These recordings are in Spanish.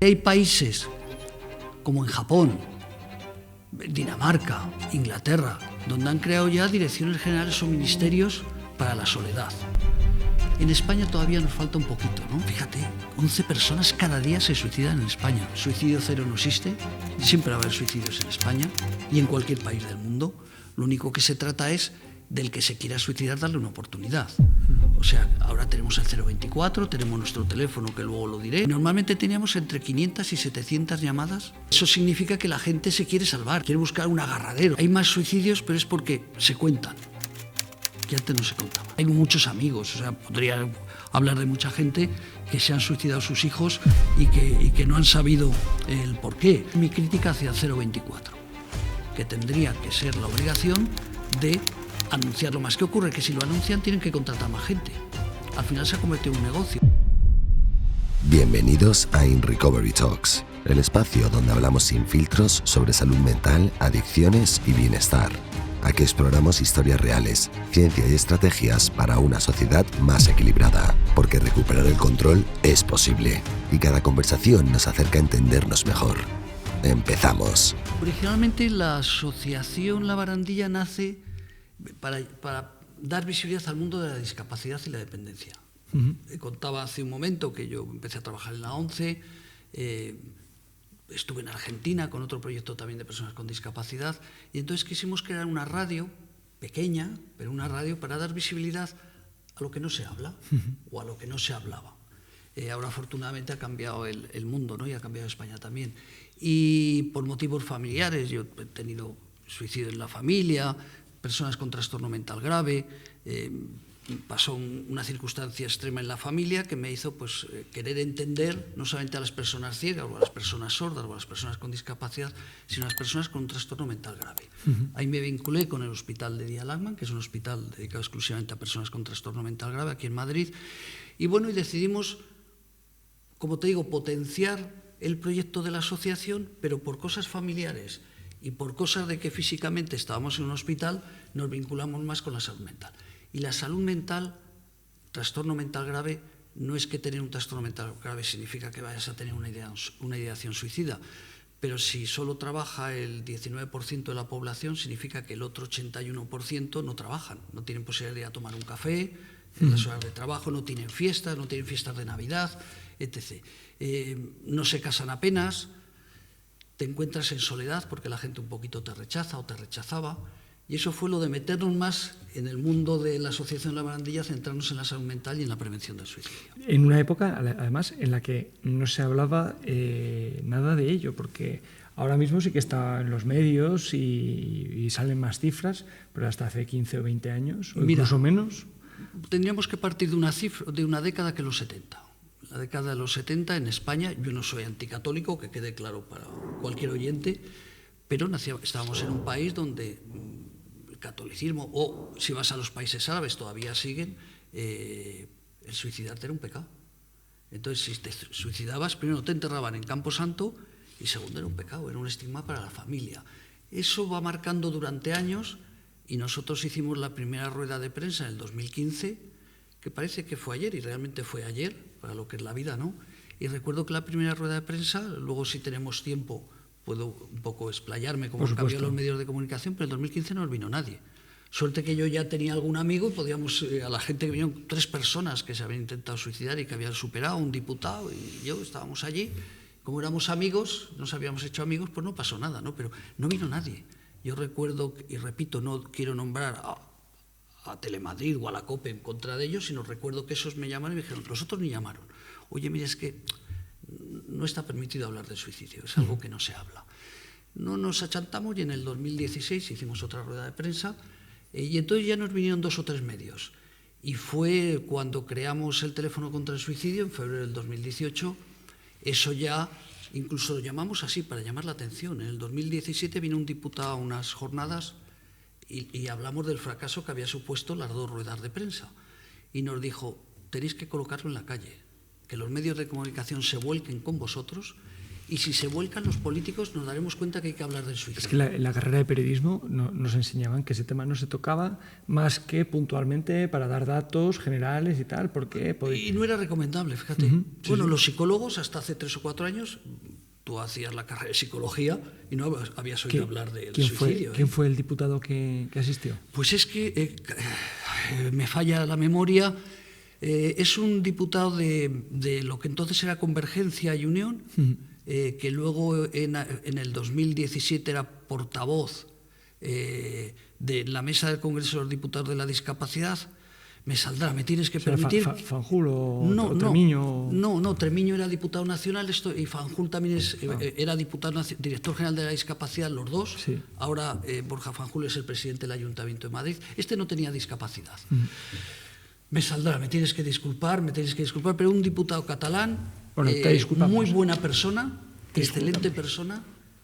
Hay países como en Japón, Dinamarca, Inglaterra, donde han creado ya direcciones generales o ministerios para la soledad. En España todavía nos falta un poquito, ¿no? Fíjate, 11 personas cada día se suicidan en España. Suicidio cero no existe, siempre va a haber suicidios en España y en cualquier país del mundo. Lo único que se trata es del que se quiera suicidar darle una oportunidad. O sea, ahora tenemos el 024, tenemos nuestro teléfono, que luego lo diré. Normalmente teníamos entre 500 y 700 llamadas. Eso significa que la gente se quiere salvar, quiere buscar un agarradero. Hay más suicidios, pero es porque se cuentan, que antes no se contaba. Tengo muchos amigos, o sea, podría hablar de mucha gente que se han suicidado sus hijos y que no han sabido el porqué. Mi crítica hacia el 024, que tendría que ser la obligación de anunciarlo más. ¿Qué ocurre? Que si lo anuncian tienen que contratar más gente. Al final se ha convertido en un negocio. Bienvenidos a In Recovery Talks, el espacio donde hablamos sin filtros sobre salud mental, adicciones y bienestar. Aquí exploramos historias reales, ciencia y estrategias para una sociedad más equilibrada, porque recuperar el control es posible y cada conversación nos acerca a entendernos mejor. Empezamos. Originalmente la asociación La Barandilla nace para dar visibilidad al mundo de la discapacidad y la dependencia. Contaba hace un momento que yo empecé a trabajar en la ONCE, estuve en Argentina con otro proyecto también de personas con discapacidad y entonces quisimos crear una radio pequeña, pero una radio para dar visibilidad a lo que no se habla o a lo que no se hablaba. Ahora afortunadamente ha cambiado el mundo, ¿no? Y ha cambiado España también. Y por motivos familiares, yo he tenido suicidio en la familia, personas con trastorno mental grave, pasó una circunstancia extrema en la familia que me hizo pues, querer entender no solamente a las personas ciegas o a las personas sordas o a las personas con discapacidad, sino a las personas con un trastorno mental grave. Ahí me vinculé con el Hospital de Día Lachman, que es un hospital dedicado exclusivamente a personas con trastorno mental grave aquí en Madrid, y bueno, y decidimos, como te digo, potenciar el proyecto de la asociación, pero por cosas familiares y por cosas de que físicamente estábamos en un hospital, nos vinculamos más con la salud mental. Y la salud mental, trastorno mental grave, no es que tener un trastorno mental grave significa que vayas a tener una ideación suicida, pero si solo trabaja el 19% de la población, significa que el otro 81% no trabajan, no tienen posibilidad de ir a tomar un café en las horas de trabajo, no tienen fiestas de Navidad, etc. No se casan apenas, te encuentras en soledad porque la gente un poquito te rechaza o te rechazaba. Y eso fue lo de meternos más en el mundo de la Asociación La Barandilla, centrarnos en la salud mental y en la prevención del suicidio. En una época, además, en la que no se hablaba nada de ello, porque ahora mismo sí que está en los medios y salen más cifras, pero hasta hace 15 o 20 años, o incluso menos. Tendríamos que partir de una década que los 70. La década de los 70 en España, yo no soy anticatólico, que quede claro para cualquier oyente, pero estábamos en un país donde el catolicismo, o si vas a los países árabes todavía siguen, el suicidarte era un pecado. Entonces, si te suicidabas, primero te enterraban en Camposanto y segundo era un pecado, era un estigma para la familia. Eso va marcando durante años y nosotros hicimos la primera rueda de prensa en el 2015, que parece que fue ayer y realmente fue ayer, para lo que es la vida, ¿no? Y recuerdo que la primera rueda de prensa, luego si tenemos tiempo puedo un poco explayarme cómo han cambiado los medios de comunicación, pero en 2015 no vino nadie. Suerte que yo ya tenía algún amigo y podíamos, a la gente que vinieron 3 personas que se habían intentado suicidar y que habían superado, un diputado y yo estábamos allí. Como éramos amigos, nos habíamos hecho amigos, pues no pasó nada, ¿no? Pero no vino nadie. Yo recuerdo, y repito, no quiero nombrar a Telemadrid o a la COPE en contra de ellos, sino recuerdo que esos me llamaron y me dijeron, los otros ni llamaron. Oye, mira, es que no está permitido hablar de suicidio, es algo que no se habla. No nos achantamos y en el 2016 hicimos otra rueda de prensa y entonces ya nos vinieron 2 o 3 medios. Y fue cuando creamos el teléfono contra el suicidio, en febrero del 2018, eso ya incluso lo llamamos así para llamar la atención. En el 2017 vino un diputado a unas jornadas y hablamos del fracaso que había supuesto las 2 ruedas de prensa. Y nos dijo, tenéis que colocarlo en la calle, que los medios de comunicación se vuelquen con vosotros Y si se vuelcan los políticos nos daremos cuenta que hay que hablar del suicidio. Es que en la carrera de periodismo nos enseñaban que ese tema no se tocaba más que puntualmente para dar datos generales y tal, porque... Y no era recomendable, fíjate. Bueno, los psicólogos hasta hace 3 o 4 años, tú hacías la carrera de psicología y no habías oído hablar del suicidio. ¿Quién fue el diputado que asistió? Pues es que me falla la memoria. Es un diputado de lo que entonces era Convergencia y Unión, que luego en el 2017 era portavoz de la mesa del Congreso de los Diputados de la Discapacidad. Me saldrá, me tienes que permitir. ¿Fanjul o Tremiño? No, Tremiño era diputado nacional y Fanjul también era diputado director general de la discapacidad, los dos. Sí. Ahora Borja Fanjul es el presidente del Ayuntamiento de Madrid. Este no tenía discapacidad. Me saldrá, me tienes que disculpar, pero un diputado catalán, muy buena persona, excelente persona,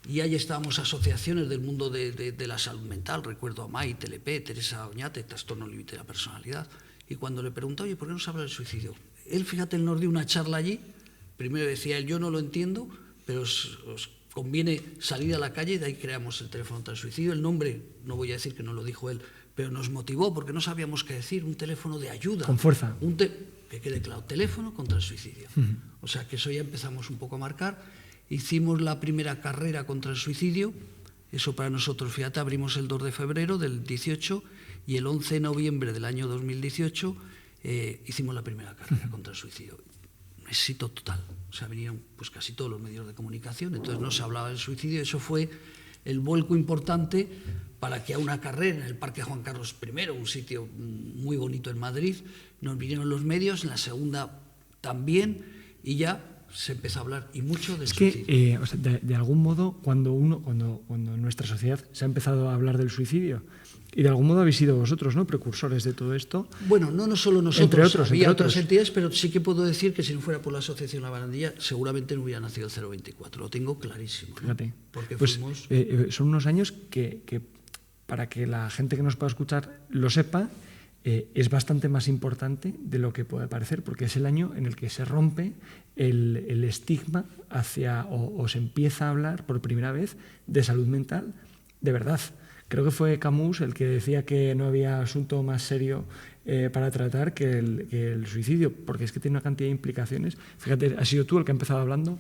y ahí estábamos asociaciones del mundo de la salud mental, recuerdo a Mai, TLP, Teresa Oñate, Trastorno Límite de la Personalidad, y cuando le preguntaba, oye, ¿por qué no se habla del suicidio? Él, fíjate, él nos dio una charla allí, primero decía él, yo no lo entiendo, pero os conviene salir a la calle, y de ahí creamos el teléfono contra el suicidio. El nombre, no voy a decir que no lo dijo él, pero nos motivó porque no sabíamos qué decir, un teléfono de ayuda. Con fuerza. Que quede claro, teléfono contra el suicidio. O sea que eso ya empezamos un poco a marcar. Hicimos la primera carrera contra el suicidio, eso para nosotros, fíjate, abrimos el 2 de febrero del 18 y el 11 de noviembre del año 2018 hicimos la primera carrera contra el suicidio. Un éxito total, o sea, vinieron pues casi todos los medios de comunicación, entonces no se hablaba del suicidio, eso fue el vuelco importante para que a una carrera en el Parque Juan Carlos I, un sitio muy bonito en Madrid, nos vinieron los medios, en la segunda también, y ya se empezó a hablar y mucho del suicidio. O sea, de algún modo, cuando en nuestra sociedad se ha empezado a hablar del suicidio, y de algún modo habéis sido vosotros, ¿no?, precursores de todo esto. Bueno, no solo nosotros, había otras entidades, pero sí que puedo decir que si no fuera por la Asociación La Barandilla, seguramente no hubiera nacido el 024, lo tengo clarísimo. Fíjate, porque pues son unos años que, para que la gente que nos pueda escuchar lo sepa, es bastante más importante de lo que puede parecer, porque es el año en el que se rompe el estigma hacia, o se empieza a hablar por primera vez de salud mental de verdad. Creo que fue Camus el que decía que no había asunto más serio para tratar que el suicidio, porque es que tiene una cantidad de implicaciones. Fíjate, has sido tú el que ha empezado hablando.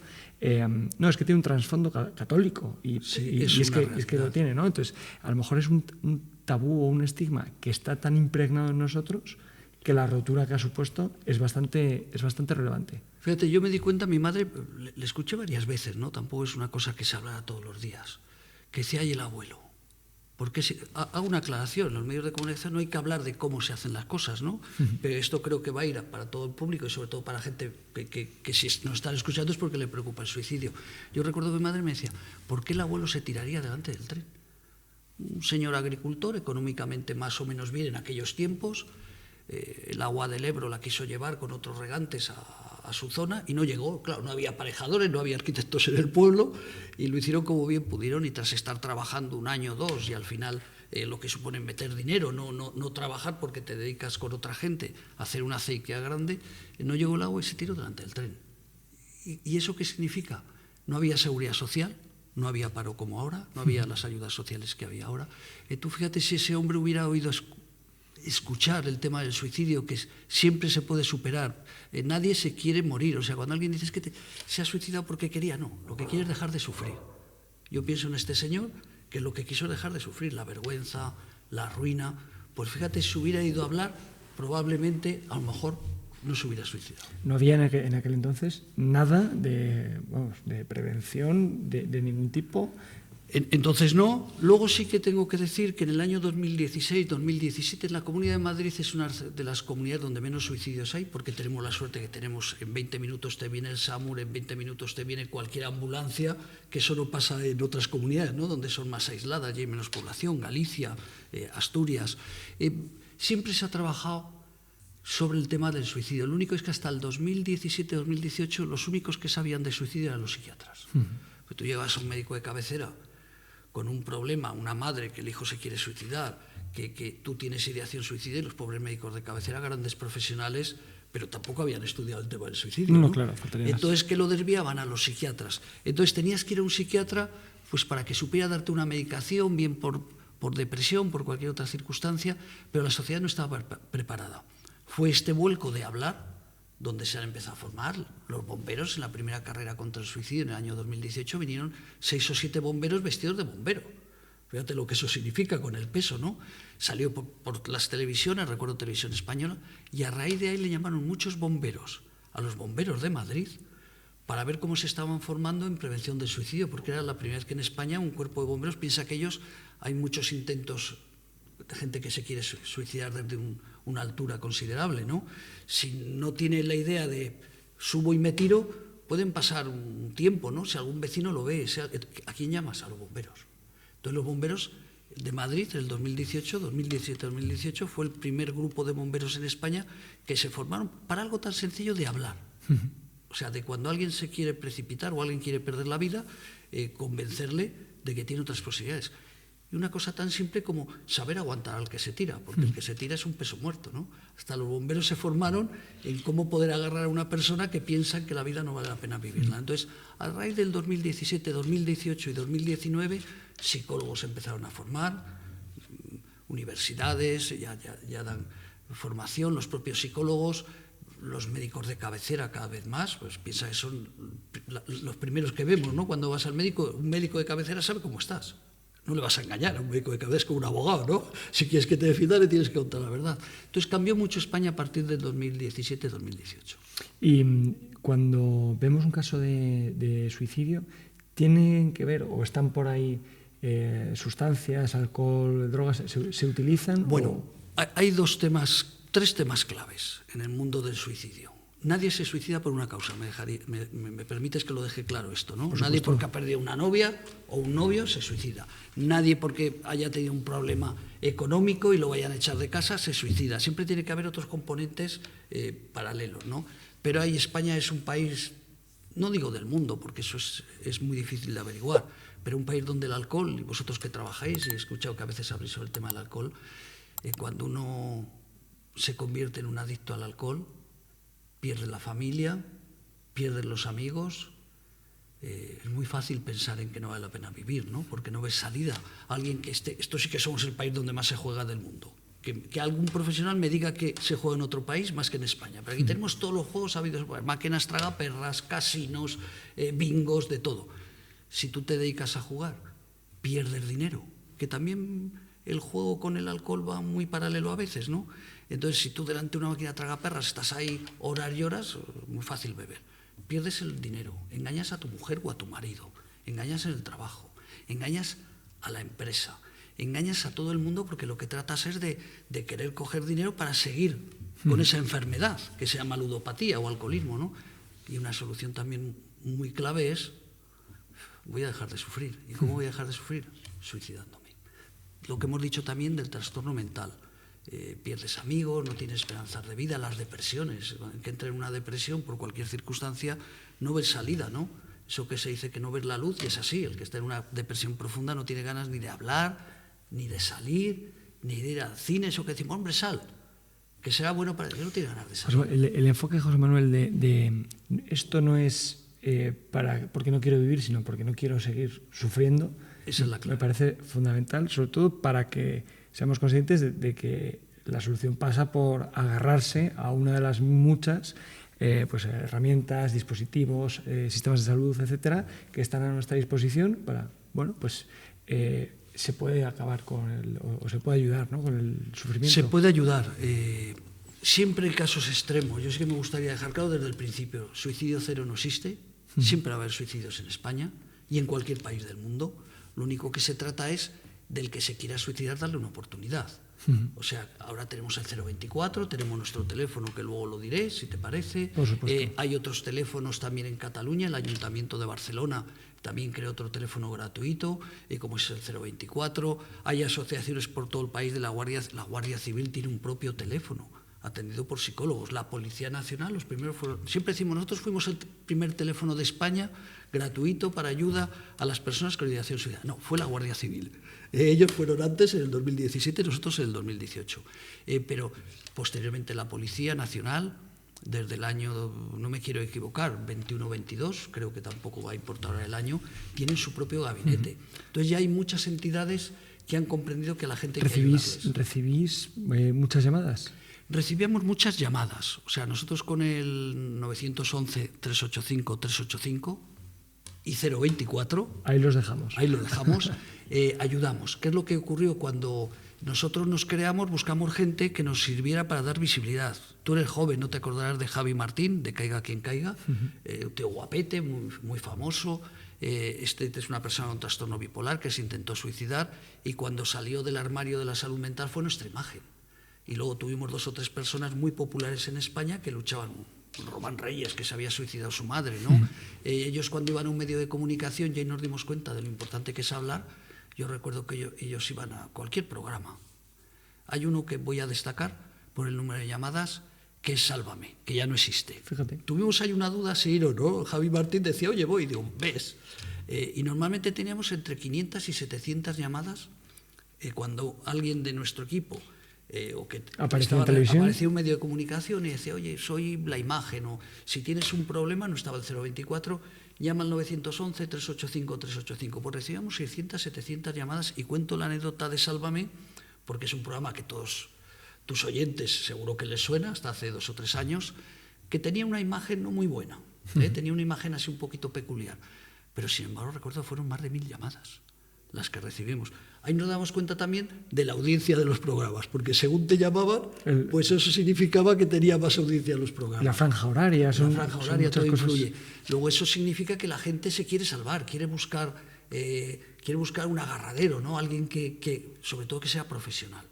No, es que tiene un trasfondo católico y es que lo tiene, ¿no? Entonces, a lo mejor es un tabú o un estigma que está tan impregnado en nosotros que la rotura que ha supuesto es bastante relevante. Fíjate, yo me di cuenta, mi madre, le escuché varias veces, ¿no? Tampoco es una cosa que se hablara todos los días, que decía, ay, el abuelo. Porque hago una aclaración, en los medios de comunicación no hay que hablar de cómo se hacen las cosas, ¿no? Pero esto creo que va a ir para todo el público y sobre todo para gente que si nos están escuchando es porque le preocupa el suicidio. Yo recuerdo que mi madre me decía, ¿por qué el abuelo se tiraría delante del tren? Un señor agricultor, económicamente más o menos bien en aquellos tiempos, el agua del Ebro la quiso llevar con otros regantes a su zona y no llegó. Claro, no había aparejadores, no había arquitectos en el pueblo y lo hicieron como bien pudieron, y tras estar trabajando 1 año o 2 y al final lo que supone meter dinero, no trabajar porque te dedicas con otra gente a hacer una acequia grande, no llegó el agua y se tiró delante del tren. ¿Y eso qué significa? No había seguridad social, no había paro como ahora, no había las ayudas sociales que había ahora. Tú fíjate si ese hombre hubiera oído escuchar el tema del suicidio, que siempre se puede superar. Nadie se quiere morir. O sea, cuando alguien dice que se ha suicidado porque quería, no, lo que quiere es dejar de sufrir. Yo pienso en este señor que lo que quiso es dejar de sufrir, la vergüenza, la ruina. Pues fíjate, si hubiera ido a hablar, probablemente, a lo mejor, no se hubiera suicidado. No había en aquel entonces nada de prevención de ningún tipo. Entonces no. Luego sí que tengo que decir que en el año 2016-2017 la Comunidad de Madrid es una de las comunidades donde menos suicidios hay, porque tenemos la suerte que tenemos, en 20 minutos te viene el SAMUR, en 20 minutos te viene cualquier ambulancia, que eso no pasa en otras comunidades, ¿no?, donde son más aisladas y hay menos población, Galicia, Asturias. Siempre se ha trabajado sobre el tema del suicidio. Lo único es que hasta el 2017-2018 los únicos que sabían de suicidio eran los psiquiatras. Pues tú llevas a un médico de cabecera con un problema, una madre que el hijo se quiere suicidar, que tú tienes ideación suicida, y los pobres médicos de cabecera, grandes profesionales, pero tampoco habían estudiado el tema del suicidio. No, ¿no? claro, faltaría más. Entonces, que lo desviaban a los psiquiatras. Entonces, tenías que ir a un psiquiatra pues para que supiera darte una medicación, bien por depresión, por cualquier otra circunstancia, pero la sociedad no estaba preparada. Fue este vuelco de hablar donde se han empezado a formar los bomberos. En la primera carrera contra el suicidio, en el año 2018, vinieron 6 o 7 bomberos vestidos de bombero. Fíjate lo que eso significa con el peso, ¿no? Salió por las televisiones, recuerdo Televisión Española, y a raíz de ahí le llamaron muchos bomberos a los bomberos de Madrid para ver cómo se estaban formando en prevención del suicidio, porque era la primera vez que en España un cuerpo de bomberos, piensa que hay muchos intentos de gente que se quiere suicidar desde una altura considerable, ¿no? Si no tiene la idea de subo y me tiro, pueden pasar un tiempo, ¿no? Si algún vecino lo ve, ¿a quién llamas? A los bomberos. Entonces los bomberos de Madrid, en el 2017-2018, fue el primer grupo de bomberos en España que se formaron para algo tan sencillo de hablar. O sea, de cuando alguien se quiere precipitar o alguien quiere perder la vida, convencerle de que tiene otras posibilidades. Y una cosa tan simple como saber aguantar al que se tira, porque el que se tira es un peso muerto, ¿no? Hasta los bomberos se formaron en cómo poder agarrar a una persona que piensa que la vida no vale la pena vivirla. Entonces, a raíz del 2017, 2018 y 2019, psicólogos empezaron a formar, universidades ya dan formación, los propios psicólogos, los médicos de cabecera cada vez más, pues piensa que son los primeros que vemos, ¿no? Cuando vas al médico, un médico de cabecera sabe cómo estás. No le vas a engañar a un médico de cabecera, es como un abogado, ¿no? Si quieres que te defienda, le tienes que contar la verdad. Entonces cambió mucho España a partir del 2017-2018. Y cuando vemos un caso de suicidio, ¿tienen que ver o están por ahí sustancias, alcohol, drogas? ¿Se utilizan? Bueno, hay tres temas claves en el mundo del suicidio. Nadie se suicida por una causa, me permites que lo deje claro esto, ¿no? Nadie porque ha perdido una novia o un novio se suicida. Nadie porque haya tenido un problema económico y lo vayan a echar de casa se suicida. Siempre tiene que haber otros componentes paralelos, ¿no? Pero ahí España es un país, no digo del mundo, porque eso es muy difícil de averiguar, pero un país donde el alcohol, y vosotros que trabajáis, y he escuchado que a veces habléis sobre el tema del alcohol, cuando uno se convierte en un adicto al alcohol, pierde la familia, pierden los amigos. Es muy fácil pensar en que no vale la pena vivir, ¿no? Porque no ves salida. Alguien que esto sí que somos el país donde más se juega del mundo. Que algún profesional me diga que se juega en otro país más que en España. Pero aquí tenemos todos los juegos habidos, máquinas tragaperras, casinos, bingos, de todo. Si tú te dedicas a jugar, pierdes dinero, que también el juego con el alcohol va muy paralelo a veces, ¿no? Entonces, si tú delante de una máquina tragaperras estás ahí horas y horas, muy fácil beber. Pierdes el dinero, engañas a tu mujer o a tu marido, engañas en el trabajo, engañas a la empresa, engañas a todo el mundo porque lo que tratas es de querer coger dinero para seguir con esa enfermedad que se llama ludopatía o alcoholismo, ¿no? Y una solución también muy clave es: voy a dejar de sufrir. ¿Y cómo voy a dejar de sufrir? Suicidándome. Lo que hemos dicho también del trastorno mental. Pierdes amigos, no tienes esperanzas de vida, las depresiones. El que entra en una depresión por cualquier circunstancia no ves salida, ¿no? Eso que se dice que no ves la luz, y es así. El que está en una depresión profunda no tiene ganas ni de hablar, ni de salir, ni de ir al cine. Eso que decimos, hombre, sal, que será bueno para él, no tiene ganas de salir. El enfoque, José Manuel, de esto no es porque no quiero vivir, sino porque no quiero seguir sufriendo. Esa es la clave. Me parece fundamental, sobre todo para que seamos conscientes de que la solución pasa por agarrarse a una de las muchas herramientas, dispositivos, sistemas de salud, etcétera, que están a nuestra disposición para, se puede acabar o se puede ayudar, ¿no?, con el sufrimiento. Se puede ayudar. Siempre en casos extremos. Yo sí que me gustaría dejar claro desde el principio: suicidio cero no existe. Siempre va a haber suicidios en España y en cualquier país del mundo. Lo único que se trata es del que se quiera suicidar, darle una oportunidad. O sea, ahora tenemos el 024, tenemos nuestro teléfono, que luego lo diré, si te parece. Por supuesto. Hay otros teléfonos también en Cataluña. El Ayuntamiento de Barcelona también creó otro teléfono gratuito, como es el 024. Hay asociaciones por todo el país de la Guardia Civil, tiene un propio teléfono atendido por psicólogos. La Policía Nacional, los primeros fueron, siempre decimos, nosotros fuimos el primer teléfono de España gratuito para ayuda a las personas con ideación suicida. No, fue la Guardia Civil. Ellos fueron antes, en el 2017, nosotros en el 2018. Pero posteriormente la Policía Nacional, desde el año, no me quiero equivocar, 21-22, creo que tampoco va a importar ahora el año, tienen su propio gabinete. Entonces ya hay muchas entidades que han comprendido que la gente... ¿Recibís muchas llamadas? Recibíamos muchas llamadas. O sea, nosotros con el 911-385-385 y 024... Ahí los dejamos. Ahí lo dejamos. Ayudamos. ¿Qué es lo que ocurrió cuando nosotros nos creamos? Buscamos gente que nos sirviera para dar visibilidad. Tú eres joven, no te acordarás de Javi Martín, de Caiga Quien Caiga, un tío guapete, muy famoso. Este es una persona con trastorno bipolar que se intentó suicidar y cuando salió del armario de la salud mental fue nuestra imagen. Y luego tuvimos 2 o 3 personas muy populares en España que luchaban. Román Reyes, que se había suicidado su madre, ¿no? Ellos cuando iban a un medio de comunicación ya nos dimos cuenta de lo importante que es hablar. Yo recuerdo que ellos iban a cualquier programa. Hay uno que voy a destacar por el número de llamadas, que es Sálvame, que ya no existe. Fíjate. Tuvimos ahí una duda si ir o no. Javi Martín decía, oye, voy, y digo, ¿ves? Y normalmente teníamos entre 500 y 700 llamadas cuando alguien de nuestro equipo o que aparecía en televisión, aparecía un medio de comunicación y decía, oye, soy la imagen, o si tienes un problema, no estaba el 024, llama al 911-385-385. Pues recibíamos 600, 700 llamadas y cuento la anécdota de Sálvame, porque es un programa que todos tus oyentes seguro que les suena, hasta hace 2 o 3 años, que tenía una imagen no muy buena, tenía una imagen así un poquito peculiar, pero sin embargo recuerdo fueron más de 1000 llamadas las que recibimos. Ahí nos damos cuenta también de la audiencia de los programas, porque según te llamaban, pues eso significaba que tenía más audiencia en los programas. La franja horaria, la franja horaria, todo cosas. influye. Luego eso significa que la gente se quiere salvar, quiere buscar un agarradero, ¿no? Alguien que sobre todo que sea profesional.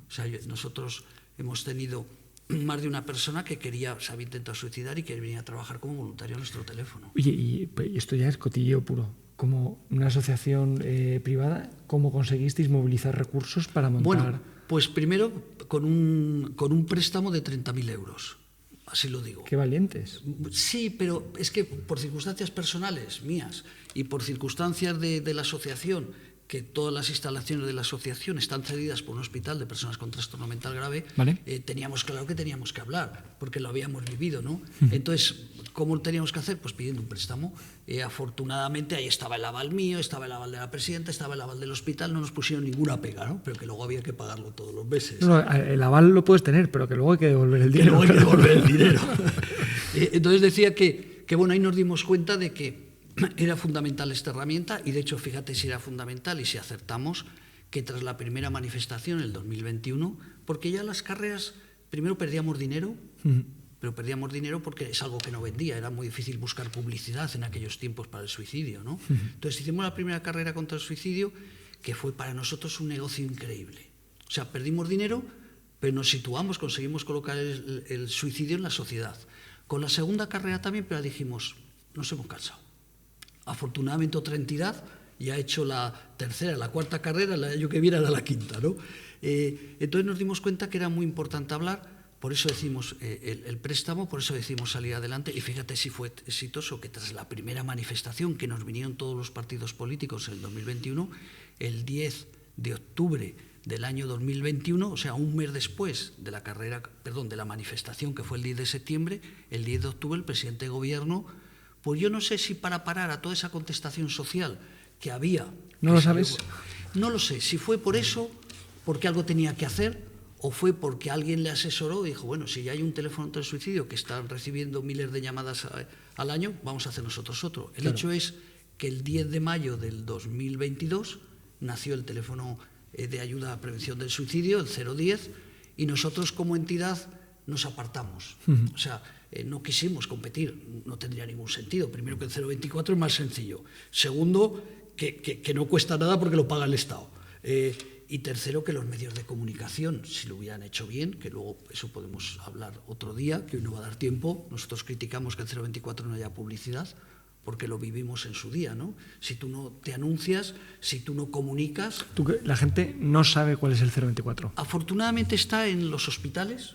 O sea, nosotros hemos tenido más de una persona que se había intentado suicidar y que venía a trabajar como voluntario a nuestro teléfono. Oye, y esto ya es cotilleo puro. Como una asociación privada, ¿cómo conseguisteis movilizar recursos para montar? Bueno, pues primero con un préstamo de 30.000 euros, así lo digo. ¡Qué valientes! Sí, pero es que por circunstancias personales mías y por circunstancias de la asociación, que todas las instalaciones de la asociación están cedidas por un hospital de personas con trastorno mental grave, ¿vale? Teníamos claro que teníamos que hablar, porque lo habíamos vivido, ¿no? Entonces, ¿cómo teníamos que hacer? Pues pidiendo un préstamo. Afortunadamente ahí estaba el aval mío, estaba el aval de la presidenta, estaba el aval del hospital, no nos pusieron ninguna pega, ¿no? Pero que luego había que pagarlo todos los meses. No, el aval lo puedes tener, pero que luego hay que devolver el dinero. Que luego hay que devolver el dinero. Entonces decía que bueno, ahí nos dimos cuenta de que era fundamental esta herramienta y de hecho fíjate si era fundamental y si acertamos que tras la primera manifestación en el 2021, porque ya las carreras primero perdíamos dinero, pero perdíamos dinero porque es algo que no vendía, era muy difícil buscar publicidad en aquellos tiempos para el suicidio, ¿no? Entonces hicimos la primera carrera contra el suicidio que fue para nosotros un negocio increíble. O sea, perdimos dinero, pero nos situamos, conseguimos colocar el suicidio en la sociedad. Con la segunda carrera también, pero dijimos, nos hemos cansado. Afortunadamente otra entidad ya ha hecho la tercera, la cuarta carrera, el año que viene era la quinta, ¿no? Entonces nos dimos cuenta que era muy importante hablar, por eso decimos el préstamo, por eso decimos salir adelante, y fíjate si fue exitoso que tras la primera manifestación que nos vinieron todos los partidos políticos en el 2021, el 10 de octubre del año 2021, o sea, un mes después de la de la manifestación que fue el 10 de septiembre, el 10 de octubre el presidente de gobierno, pues yo no sé si para parar a toda esa contestación social que había... ¿No lo sabes? No lo sé, si fue por eso, porque algo tenía que hacer, o fue porque alguien le asesoró y dijo, bueno, si ya hay un teléfono contra el suicidio que están recibiendo miles de llamadas al año, vamos a hacer nosotros otro. El hecho es que el 10 de mayo del 2022 nació el teléfono de ayuda a prevención del suicidio, el 010, y nosotros como entidad nos apartamos. O sea, no quisimos competir, no tendría ningún sentido. Primero que el 024 es más sencillo. Segundo, que no cuesta nada porque lo paga el Estado. Y tercero, que los medios de comunicación, si lo hubieran hecho bien, que luego eso podemos hablar otro día, que hoy no va a dar tiempo, nosotros criticamos que el 024 no haya publicidad, porque lo vivimos en su día, ¿no? Si tú no te anuncias, si tú no comunicas... La gente no sabe cuál es el 024. Afortunadamente está en los hospitales,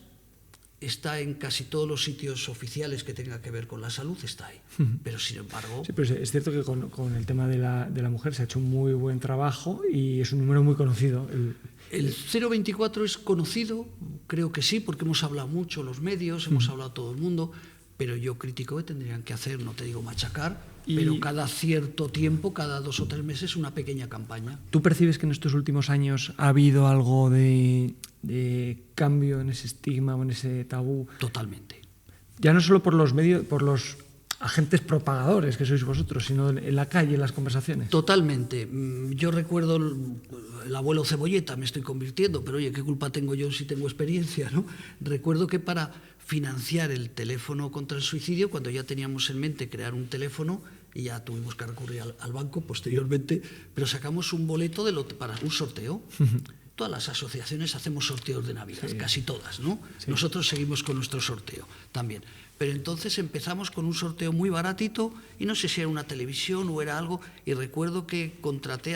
está en casi todos los sitios oficiales que tenga que ver con la salud, está ahí. Pero sin embargo... Sí, pero es cierto que con el tema de la mujer se ha hecho un muy buen trabajo y es un número muy conocido. El 024 es conocido, creo que sí, porque hemos hablado mucho los medios, hemos hablado todo el mundo, pero yo critico que tendrían que hacer, no te digo machacar, pero cada cierto tiempo, cada 2 o 3 meses, una pequeña campaña. ¿Tú percibes que en estos últimos años ha habido algo de cambio en ese estigma o en ese tabú? Totalmente. Ya no solo por los medios, por los agentes propagadores que sois vosotros, sino en la calle, en las conversaciones. Totalmente. Yo recuerdo el abuelo Cebolleta, me estoy convirtiendo, pero oye, ¿qué culpa tengo yo si tengo experiencia, ¿no? Recuerdo que para financiar el teléfono contra el suicidio, cuando ya teníamos en mente crear un teléfono, y ya tuvimos que recurrir al banco posteriormente, pero sacamos un boleto para un sorteo. Todas las asociaciones hacemos sorteos de Navidad, sí, casi todas, ¿no? Sí. Nosotros seguimos con nuestro sorteo también. Pero entonces empezamos con un sorteo muy baratito, y no sé si era una televisión o era algo, y recuerdo que contraté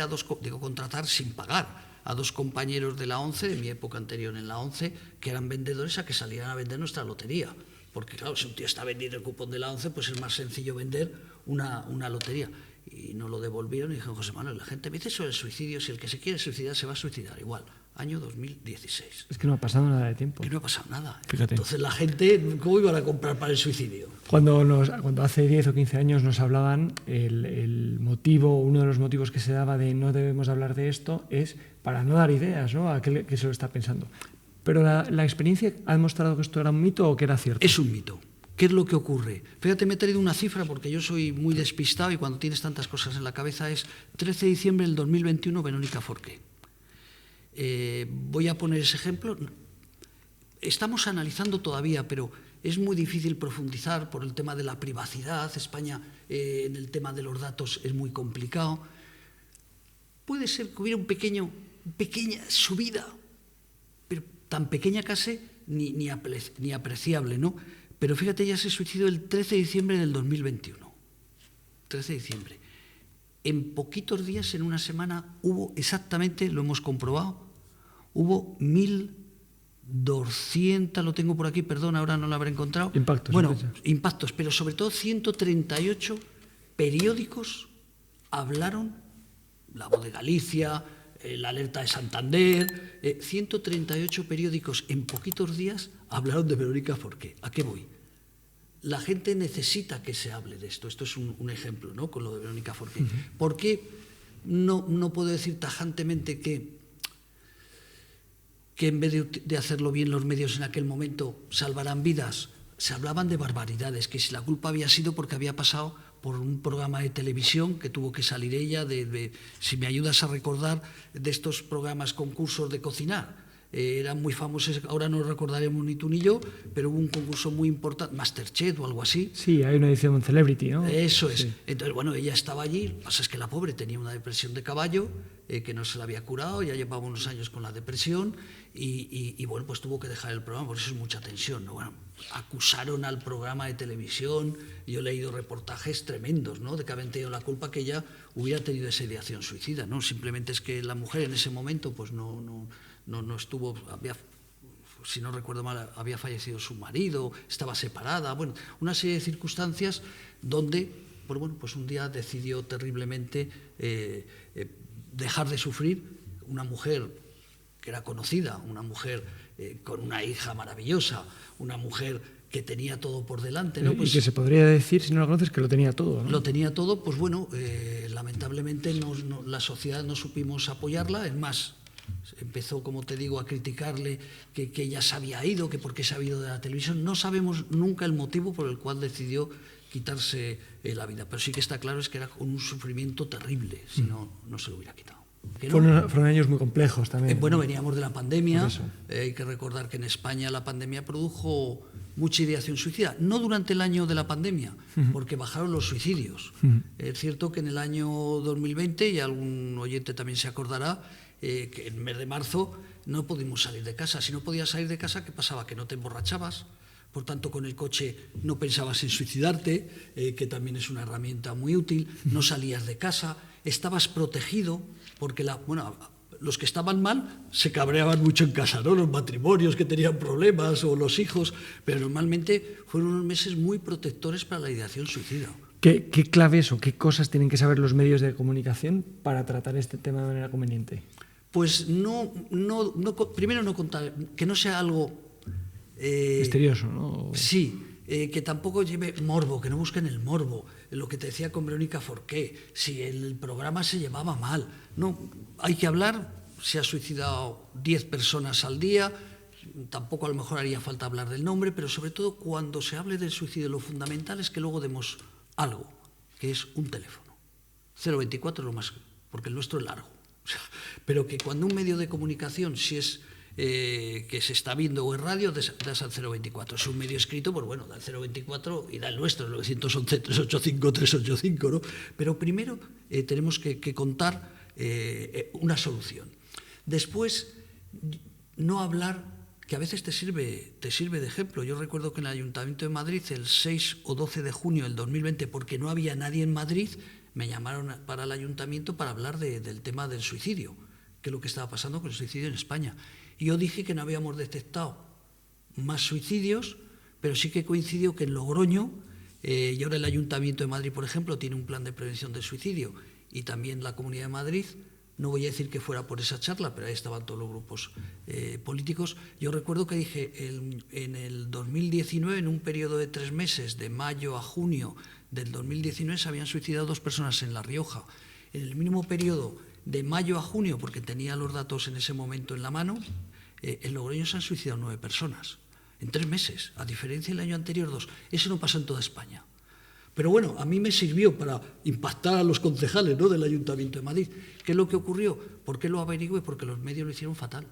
contratar sin pagar, a 2 compañeros de la ONCE, de mi época anterior en la ONCE, que eran vendedores, a que salieran a vender nuestra lotería. Porque claro, si un tío está vendiendo el cupón de la ONCE, pues es más sencillo vender una lotería. Y nos lo devolvieron y dijeron, José Manuel, la gente me dice sobre el suicidio, si el que se quiere suicidar se va a suicidar. Igual, año 2016. Es que no ha pasado nada de tiempo. Que no ha pasado nada. Fíjate. Entonces la gente, ¿cómo iban a comprar para el suicidio? Cuando hace 10 o 15 años nos hablaban, el motivo, uno de los motivos que se daba de no debemos hablar de esto es para no dar ideas, ¿no?, a aquel que se lo está pensando. Pero la experiencia ha demostrado que esto era un mito o que era cierto. Es un mito. ¿Qué es lo que ocurre? Fíjate, me he traído una cifra porque yo soy muy despistado y cuando tienes tantas cosas en la cabeza es 13 de diciembre del 2021, Verónica Forqué. Voy a poner ese ejemplo. Estamos analizando todavía, pero es muy difícil profundizar por el tema de la privacidad. España, en el tema de los datos, es muy complicado. Puede ser que hubiera una pequeña subida, pero tan pequeña casi ni apreciable, ¿no? Pero fíjate, ya se suicidó el 13 de diciembre del 2021. 13 de diciembre. En poquitos días, en una semana, hubo exactamente, lo hemos comprobado, hubo 1.200, lo tengo por aquí, perdón, ahora no lo habré encontrado. Impactos. Bueno, impactos, pero sobre todo 138 periódicos hablaron, La Voz de Galicia, La Alerta de Santander, 138 periódicos en poquitos días hablaron de Verónica Forqué. ¿A qué voy? La gente necesita que se hable de esto. Esto es un ejemplo, ¿no?, con lo de Verónica Forqué. ¿Por qué no puedo decir tajantemente que en vez de hacerlo bien los medios en aquel momento salvarán vidas? Se hablaban de barbaridades, que si la culpa había sido porque había pasado por un programa de televisión, que tuvo que salir ella, si me ayudas a recordar, de estos programas, concursos de cocinar. Eran muy famosos, ahora no recordaremos ni tú ni yo, pero hubo un concurso muy importante, Masterchef o algo así. Sí, hay una edición Celebrity, ¿no? Eso es. Sí. Entonces, bueno, ella estaba allí, lo que pasa es que la pobre tenía una depresión de caballo, que no se la había curado, ya llevaba unos años con la depresión, y bueno, pues tuvo que dejar el programa, por eso es mucha tensión, ¿no? Bueno, acusaron al programa de televisión, yo he leído reportajes tremendos, ¿no?, de que habían tenido la culpa, que ella hubiera tenido esa ideación suicida, ¿no? Simplemente es que la mujer en ese momento pues no estuvo, si no recuerdo mal, había fallecido su marido, estaba separada, bueno, una serie de circunstancias donde, pues un día decidió terriblemente dejar de sufrir. Una mujer que era conocida, una mujer con una hija maravillosa, una mujer que tenía todo por delante, ¿no? Pues, y que se podría decir, si no lo conoces, que lo tenía todo, ¿no? Lo tenía todo, pues bueno, lamentablemente la sociedad no supimos apoyarla, es más, empezó, como te digo, a criticarle que ella se había ido, que por qué se había ido de la televisión. No sabemos nunca el motivo por el cual decidió quitarse la vida, pero sí que está claro es que era con un sufrimiento terrible, si no se lo hubiera quitado. Fueron años muy complejos también. Bueno, veníamos de la pandemia, hay que recordar que en España la pandemia produjo mucha ideación suicida, no durante el año de la pandemia, porque bajaron los suicidios. Es cierto que en el año 2020, y algún oyente también se acordará, que en el mes de marzo no pudimos salir de casa. Si no podías salir de casa, ¿qué pasaba? Que no te emborrachabas, por tanto con el coche no pensabas en suicidarte, que también es una herramienta muy útil, no salías de casa, estabas protegido, porque los que estaban mal se cabreaban mucho en casa, ¿no?, los matrimonios que tenían problemas o los hijos, pero normalmente fueron unos meses muy protectores para la ideación suicida. ¿Qué claves o qué cosas tienen que saber los medios de comunicación para tratar este tema de manera conveniente? Pues primero no contar, que no sea algo misterioso, ¿no? Sí, que tampoco lleve morbo, que no busquen el morbo, lo que te decía con Verónica Forqué, si el programa se llevaba mal. No, hay que hablar, se ha suicidado 10 personas al día, tampoco a lo mejor haría falta hablar del nombre, pero sobre todo cuando se hable del suicidio, lo fundamental es que luego demos algo, que es un teléfono. 024 es lo más, porque el nuestro es largo. O sea, pero que cuando un medio de comunicación, si es que se está viendo o en radio, das al 024. Es un medio escrito, pues bueno, da el 024 y da el nuestro, el 911-385-385, ¿no? Pero primero tenemos que contar una solución. Después, no hablar, que a veces te sirve de ejemplo. Yo recuerdo que en el Ayuntamiento de Madrid, el 6 o 12 de junio del 2020, porque no había nadie en Madrid, me llamaron para el Ayuntamiento para hablar del tema del suicidio, que es lo que estaba pasando con el suicidio en España. Y yo dije que no habíamos detectado más suicidios, pero sí que coincidió que en Logroño, y ahora el Ayuntamiento de Madrid, por ejemplo, tiene un plan de prevención del suicidio, y también la Comunidad de Madrid. No voy a decir que fuera por esa charla, pero ahí estaban todos los grupos políticos. Yo recuerdo que dije, en el 2019, en un periodo de 3 meses, de mayo a junio del 2019, se habían suicidado 2 personas en La Rioja. En el mismo periodo de mayo a junio, porque tenía los datos en ese momento en la mano, en Logroño se han suicidado 9 personas, en 3 meses, a diferencia del año anterior 2. Eso no pasa en toda España. Pero bueno, a mí me sirvió para impactar a los concejales, ¿no?, del Ayuntamiento de Madrid. ¿Qué es lo que ocurrió? ¿Por qué lo averigüé? Porque los medios lo hicieron fatal.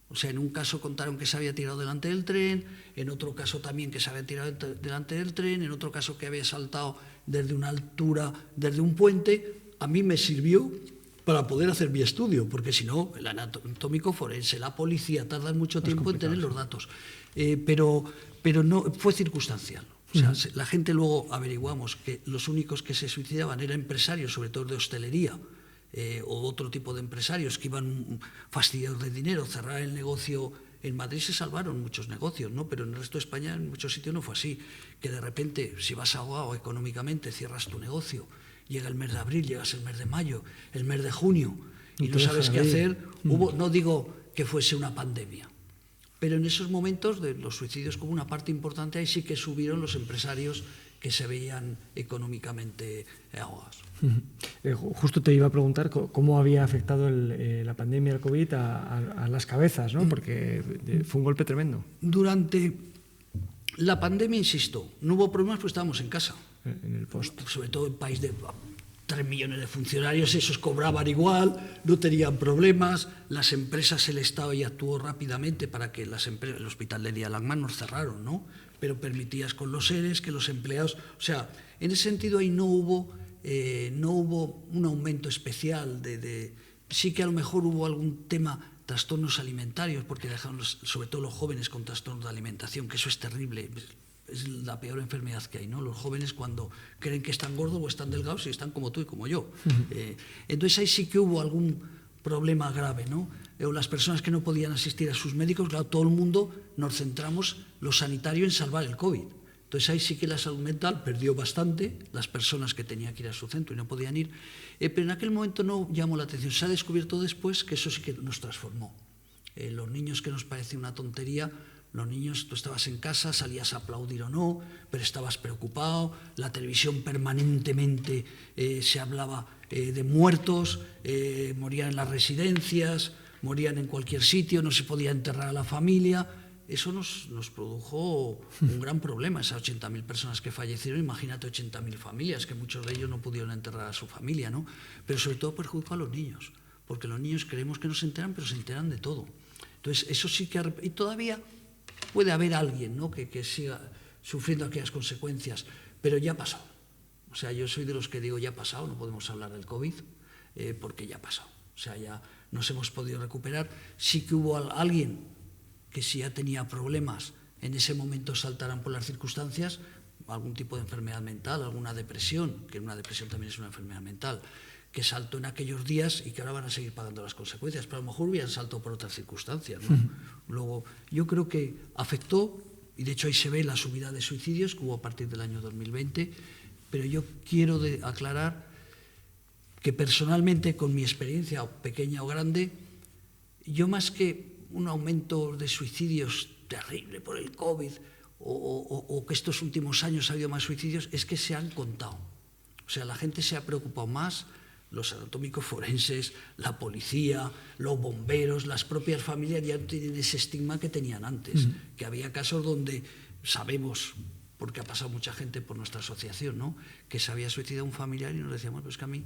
O sea, en un caso contaron que se había tirado delante del tren, en otro caso también que se había tirado delante del tren, en otro caso que había saltado desde una altura, desde un puente. A mí me sirvió para poder hacer mi estudio, porque si no, el anatómico forense, la policía, tardan mucho tiempo en tener los datos. Pero no, fue circunstancial. O sea, la gente luego averiguamos que los únicos que se suicidaban eran empresarios, sobre todo de hostelería, o otro tipo de empresarios que iban fastidiados de dinero, cerrar el negocio. En Madrid se salvaron muchos negocios, ¿no? Pero en el resto de España, en muchos sitios no fue así, que de repente, si vas ahogado económicamente, cierras tu negocio, llega el mes de abril, llegas el mes de mayo, el mes de junio, y no sabes qué hacer. No digo que fuese una pandemia, pero en esos momentos de los suicidios como una parte importante, ahí sí que subieron los empresarios que se veían económicamente ahogados. Justo te iba a preguntar cómo había afectado la pandemia del COVID a las cabezas, ¿no? Porque fue un golpe tremendo. Durante la pandemia, insisto, no hubo problemas porque estábamos en casa. En el post. Sobre todo en país de 3 millones de funcionarios, esos cobraban igual, no tenían problemas. Las empresas, el Estado ya actuó rápidamente para que las empresas, el hospital de Dialagman nos cerraron, ¿no? Pero permitías con los seres que los empleados, o sea, en ese sentido ahí no hubo un aumento especial sí que a lo mejor hubo algún tema, trastornos alimentarios, porque dejaron sobre todo los jóvenes con trastornos de alimentación, que eso es terrible. Es la peor enfermedad que hay, ¿no? Los jóvenes cuando creen que están gordos o están delgados y están como tú y como yo. Entonces ahí sí que hubo algún problema grave, ¿no? O las personas que no podían asistir a sus médicos, claro, todo el mundo nos centramos, lo sanitario, en salvar el COVID. Entonces ahí sí que la salud mental perdió bastante, las personas que tenían que ir a su centro y no podían ir, pero en aquel momento no llamó la atención. Se ha descubierto después que eso sí que nos transformó. Los niños, que nos parecía una tontería, los niños, tú estabas en casa, salías a aplaudir o no, pero estabas preocupado, la televisión permanentemente se hablaba de muertos, morían en las residencias, morían en cualquier sitio, no se podía enterrar a la familia. Eso nos produjo un gran problema, esas 80.000 personas que fallecieron. Imagínate 80.000 familias, que muchos de ellos no pudieron enterrar a su familia, ¿no? Pero sobre todo perjudicó a los niños, porque los niños creemos que no se enteran, pero se enteran de todo. Entonces, eso sí que... Y todavía puede haber alguien, ¿no?, que siga sufriendo aquellas consecuencias, pero ya ha pasado. O sea, yo soy de los que digo, ya ha pasado, no podemos hablar del COVID, porque ya ha pasado. O sea, ya nos hemos podido recuperar. Sí que hubo alguien que si ya tenía problemas, en ese momento saltarán por las circunstancias, algún tipo de enfermedad mental, alguna depresión, que una depresión también es una enfermedad mental, que saltó en aquellos días y que ahora van a seguir pagando las consecuencias, pero a lo mejor hubieran saltado por otras circunstancias, ¿no? Luego, yo creo que afectó, y de hecho ahí se ve la subida de suicidios que hubo a partir del año 2020, pero yo quiero aclarar que personalmente, con mi experiencia, pequeña o grande, yo más que un aumento de suicidios terrible por el COVID, o que estos últimos años ha habido más suicidios, es que se han contado. O sea, la gente se ha preocupado más, los anatómicos forenses, la policía, los bomberos, las propias familias ya no tienen ese estigma que tenían antes, que había casos donde sabemos, porque ha pasado mucha gente por nuestra asociación, ¿no?, que se había suicidado un familiar y nos decíamos, pues que a mí,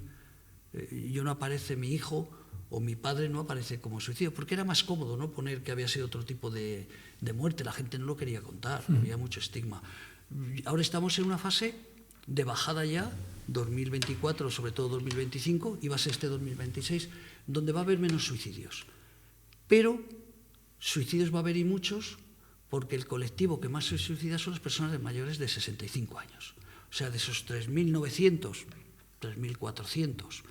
yo no aparece mi hijo o mi padre no aparece como suicidio, porque era más cómodo, ¿no?, poner que había sido otro tipo de muerte, la gente no lo quería contar, había mucho estigma. Ahora estamos en una fase de bajada ya, 2024, sobre todo 2025, y va a ser este 2026, donde va a haber menos suicidios. Pero suicidios va a haber y muchos, porque el colectivo que más se suicida son las personas de mayores de 65 años. O sea, de esos 3.900, 3.400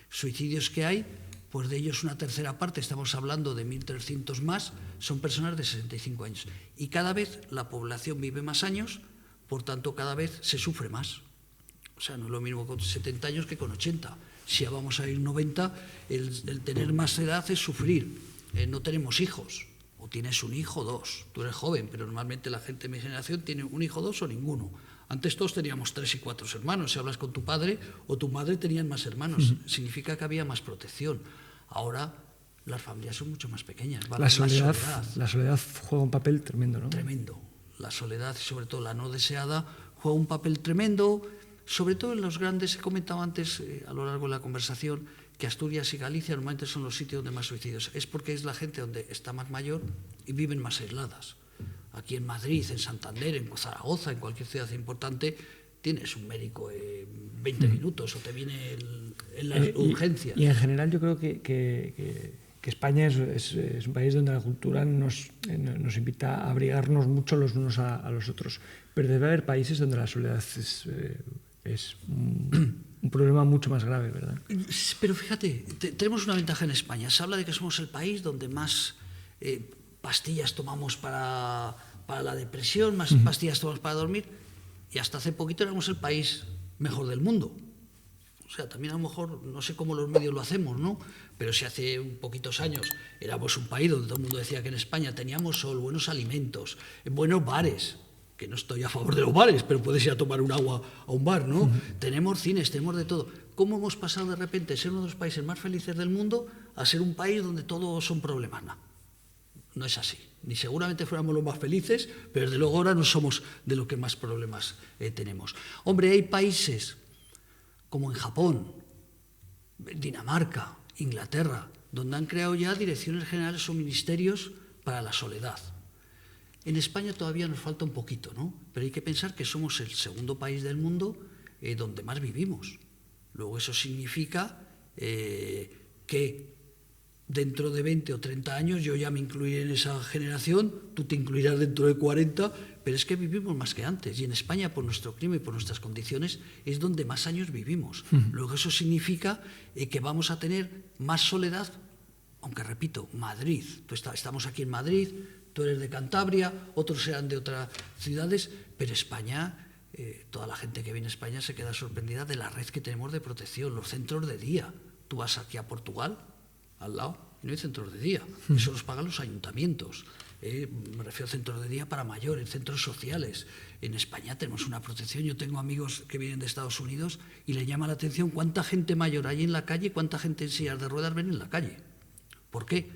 suicidios que hay, pues de ellos una tercera parte, estamos hablando de 1.300 más, son personas de 65 años. Y cada vez la población vive más años, por tanto cada vez se sufre más. O sea, no es lo mismo con 70 años que con 80. Si ya vamos a ir 90, el tener más edad es sufrir. No tenemos hijos, o tienes un hijo o dos. Tú eres joven, pero normalmente la gente de mi generación tiene un hijo, dos o ninguno. Antes todos teníamos 3 y 4 hermanos. Si hablas con tu padre o tu madre tenían más hermanos. Significa que había más protección. Ahora las familias son mucho más pequeñas. La soledad juega un papel tremendo, ¿no? Tremendo. La soledad, y sobre todo la no deseada, juega un papel tremendo. Sobre todo en los grandes, he comentado antes a lo largo de la conversación que Asturias y Galicia normalmente son los sitios donde más suicidios. Es porque es la gente donde está más mayor y viven más aisladas. Aquí en Madrid, en Santander, en Zaragoza, en cualquier ciudad importante, tienes un médico en 20 minutos o te viene en las urgencias. Y en general yo creo que España es un país donde la cultura nos invita a abrigarnos mucho los unos a los otros. Pero debe haber países donde la soledad es un problema mucho más grave, ¿verdad? Pero fíjate, tenemos una ventaja en España. Se habla de que somos el país donde más pastillas tomamos para la depresión, más pastillas tomamos para dormir, y hasta hace poquito éramos el país mejor del mundo. O sea, también a lo mejor, no sé cómo los medios lo hacemos, ¿no? Pero si hace un poquitos años éramos un país donde todo el mundo decía que en España teníamos sol, buenos alimentos, buenos bares, que no estoy a favor de los bares, pero puedes ir a tomar un agua a un bar, ¿no? Tenemos cines, tenemos de todo. ¿Cómo hemos pasado de repente de ser uno de los países más felices del mundo a ser un país donde todos son problemas? No es así. Ni seguramente fuéramos los más felices, pero desde luego ahora no somos de los que más problemas tenemos. Hombre, hay países como en Japón, Dinamarca, Inglaterra, donde han creado ya direcciones generales o ministerios para la soledad. En España todavía nos falta un poquito, ¿no? Pero hay que pensar que somos el segundo país del mundo donde más vivimos. Luego eso significa que dentro de 20 o 30 años yo ya me incluiré en esa generación, tú te incluirás dentro de 40, pero es que vivimos más que antes. Y en España, por nuestro clima y por nuestras condiciones, es donde más años vivimos. Luego eso significa que vamos a tener más soledad, aunque repito, Madrid. Estamos aquí en Madrid, tú eres de Cantabria, otros serán de otras ciudades, pero España, toda la gente que viene a España se queda sorprendida de la red que tenemos de protección, los centros de día. Tú vas aquí a Portugal, al lado, y no hay centros de día. Eso los pagan los ayuntamientos. Me refiero a centros de día para mayores, centros sociales. En España tenemos una protección. Yo tengo amigos que vienen de Estados Unidos y les llama la atención cuánta gente mayor hay en la calle y cuánta gente en sillas de ruedas ven en la calle. ¿Por qué?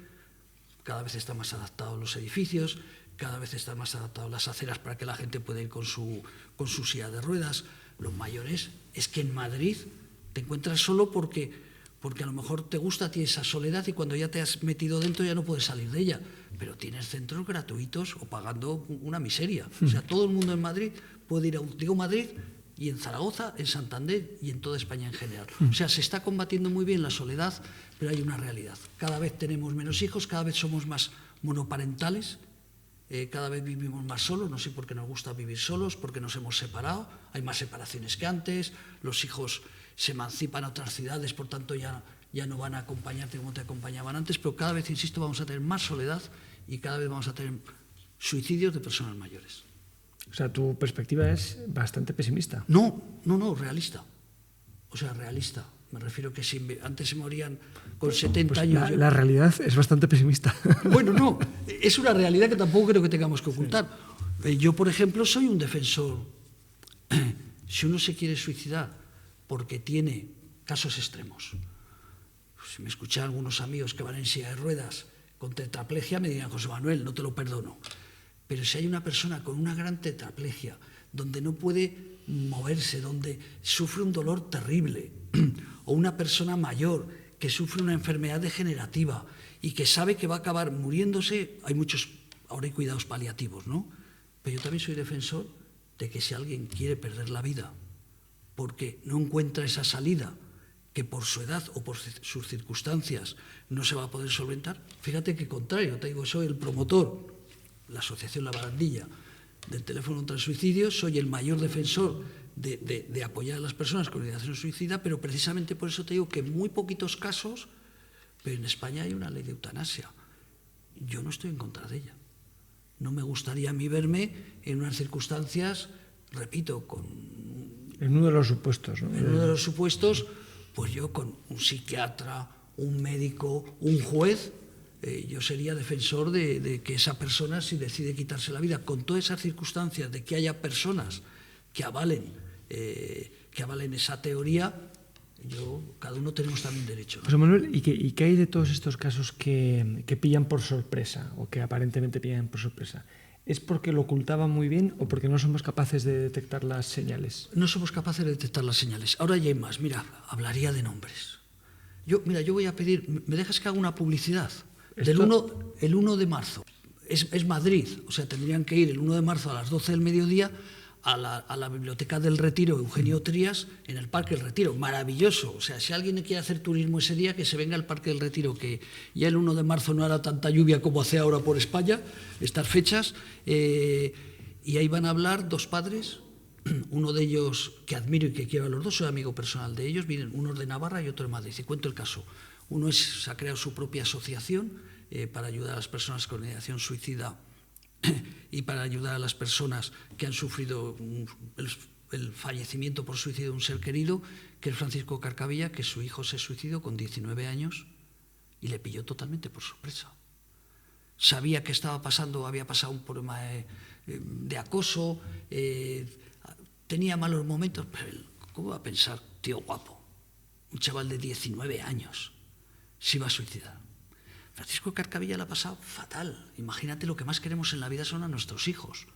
Cada vez están más adaptados los edificios, cada vez están más adaptadas las aceras para que la gente pueda ir con su silla de ruedas. Los mayores, es que en Madrid te encuentras solo porque a lo mejor te gusta a ti esa soledad y cuando ya te has metido dentro ya no puedes salir de ella. Pero tienes centros gratuitos o pagando una miseria. O sea, todo el mundo en Madrid puede ir a Madrid y en Zaragoza, en Santander y en toda España en general. O sea, se está combatiendo muy bien la soledad, pero hay una realidad. Cada vez tenemos menos hijos, cada vez somos más monoparentales, cada vez vivimos más solos, no sé por qué nos gusta vivir solos, porque nos hemos separado, hay más separaciones que antes, los hijos se emancipan a otras ciudades, por tanto ya no van a acompañarte como te acompañaban antes, pero cada vez, insisto, vamos a tener más soledad y cada vez vamos a tener suicidios de personas mayores. O sea, tu perspectiva es bastante pesimista. No, realista. O sea, realista. Me refiero que si antes se morían con 70 pues años... La realidad es bastante pesimista. Bueno, no, es una realidad que tampoco creo que tengamos que ocultar. Yo, por ejemplo, soy un defensor. Si uno se quiere suicidar porque tiene casos extremos, si me escuchan algunos amigos que van en silla de ruedas con tetraplegia, me dirían: José Manuel, no te lo perdono. Pero si hay una persona con una gran tetraplegia, donde no puede moverse, donde sufre un dolor terrible, o una persona mayor que sufre una enfermedad degenerativa y que sabe que va a acabar muriéndose, ahora hay cuidados paliativos, ¿no? Pero yo también soy defensor de que si alguien quiere perder la vida porque no encuentra esa salida, que por su edad o por sus circunstancias no se va a poder solventar, fíjate que contrario, te digo, soy el promotor, la Asociación La Barandilla, del teléfono contra el suicidio, soy el mayor defensor de apoyar a las personas con ideación suicida, pero precisamente por eso te digo que en muy poquitos casos, pero en España hay una ley de eutanasia. Yo no estoy en contra de ella. No me gustaría a mí verme en unas circunstancias, repito, en uno de los supuestos, ¿no? En uno de los supuestos, pues yo con un psiquiatra, un médico, un juez, yo sería defensor de que esa persona, si decide quitarse la vida, con todas esas circunstancias de que haya personas que avalen esa teoría, cada uno tenemos también derecho, ¿no? José Manuel, ¿y qué hay de todos estos casos que pillan por sorpresa o que aparentemente pillan por sorpresa? ¿Es porque lo ocultaban muy bien o porque no somos capaces de detectar las señales? No somos capaces de detectar las señales. Ahora ya hay más. Mira, hablaría de nombres. Yo voy a pedir, ¿me dejas que haga una publicidad? El 1 de marzo. Es Madrid, o sea, tendrían que ir el 1 de marzo a las 12 del mediodía a la Biblioteca del Retiro Eugenio Trías, en el Parque del Retiro. Maravilloso. O sea, si alguien quiere hacer turismo ese día, que se venga al Parque del Retiro, que ya el 1 de marzo no hará tanta lluvia como hace ahora por España, estas fechas. Y ahí van a hablar dos padres, uno de ellos que admiro y que quiero a los dos, soy amigo personal de ellos, vienen uno de Navarra y otro de Madrid. Y cuento el caso. Uno se ha creado su propia asociación para ayudar a las personas con ideación suicida y para ayudar a las personas que han sufrido el fallecimiento por suicidio de un ser querido, que es Francisco Carcavilla, que su hijo se suicidó con 19 años y le pilló totalmente por sorpresa. Sabía que había pasado un problema de acoso, tenía malos momentos, pero él, ¿cómo va a pensar, tío guapo, un chaval de 19 años, se iba a suicidar? Francisco Carcavilla la ha pasado fatal. Imagínate, lo que más queremos en la vida son a nuestros hijos,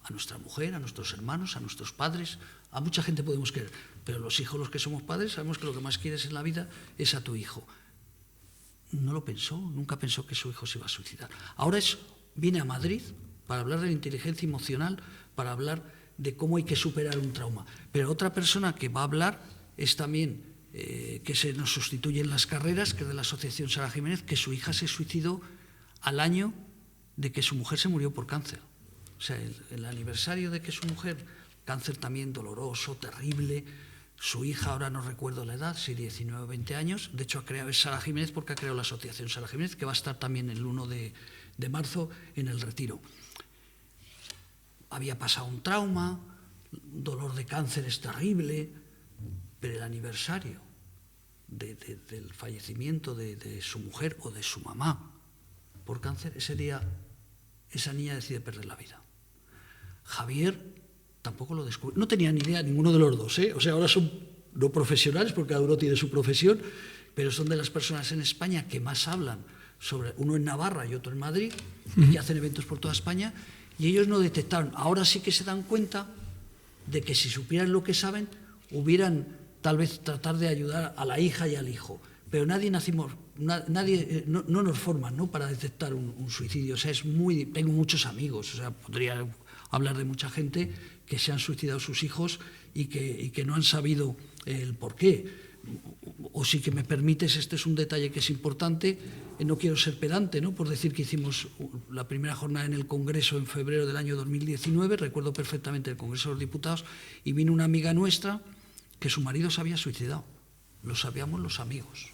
a nuestra mujer, a nuestros hermanos, a nuestros padres. A mucha gente podemos querer, pero los hijos, los que somos padres, sabemos que lo que más quieres en la vida es a tu hijo. No lo pensó, nunca pensó que su hijo se iba a suicidar. Ahora viene a Madrid para hablar de la inteligencia emocional, para hablar de cómo hay que superar un trauma. Pero otra persona que va a hablar es también, que se nos sustituye en las carreras, que es de la Asociación Sara Jiménez, que su hija se suicidó al año de que su mujer se murió por cáncer. O sea, el aniversario de que su mujer, cáncer también doloroso, terrible, su hija, ahora no recuerdo la edad, si 19 o 20 años, de hecho es Sara Jiménez porque ha creado la Asociación Sara Jiménez, que va a estar también el 1 de marzo en el Retiro. Había pasado un trauma, dolor de cáncer es terrible, pero el aniversario del fallecimiento de su mujer o de su mamá por cáncer, ese día esa niña decide perder la vida. Javier tampoco lo descubrió, no tenía ni idea ninguno de los dos, o sea, ahora son no profesionales porque cada uno tiene su profesión, pero son de las personas en España que más hablan sobre, uno en Navarra y otro en Madrid, y que hacen eventos por toda España, y ellos no detectaron. Ahora sí que se dan cuenta de que si supieran lo que saben, hubieran tal vez tratar de ayudar a la hija y al hijo, pero nadie no nos forman, ¿no?, para detectar un suicidio. O sea, tengo muchos amigos, o sea, podría hablar de mucha gente que se han suicidado sus hijos y que no han sabido el porqué. O si que me permites, este es un detalle que es importante, no quiero ser pedante, ¿no?, por decir que hicimos la primera jornada en el Congreso en febrero del año 2019, recuerdo perfectamente el Congreso de los Diputados, y vino una amiga nuestra que su marido se había suicidado. Lo sabíamos los amigos.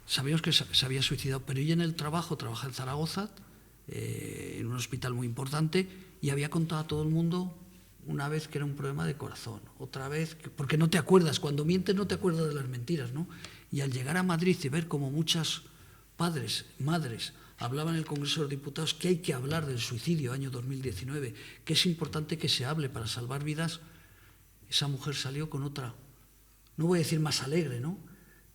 Sabíamos que se había suicidado, pero ella en el trabajo, trabaja en Zaragoza, en un hospital muy importante, y había contado a todo el mundo una vez que era un problema de corazón, otra vez, porque no te acuerdas, cuando mientes no te acuerdas de las mentiras, ¿no? Y al llegar a Madrid y ver como muchos padres, madres, hablaban en el Congreso de los Diputados que hay que hablar del suicidio, año 2019, que es importante que se hable para salvar vidas, esa mujer salió con otra, no voy a decir más alegre, ¿no?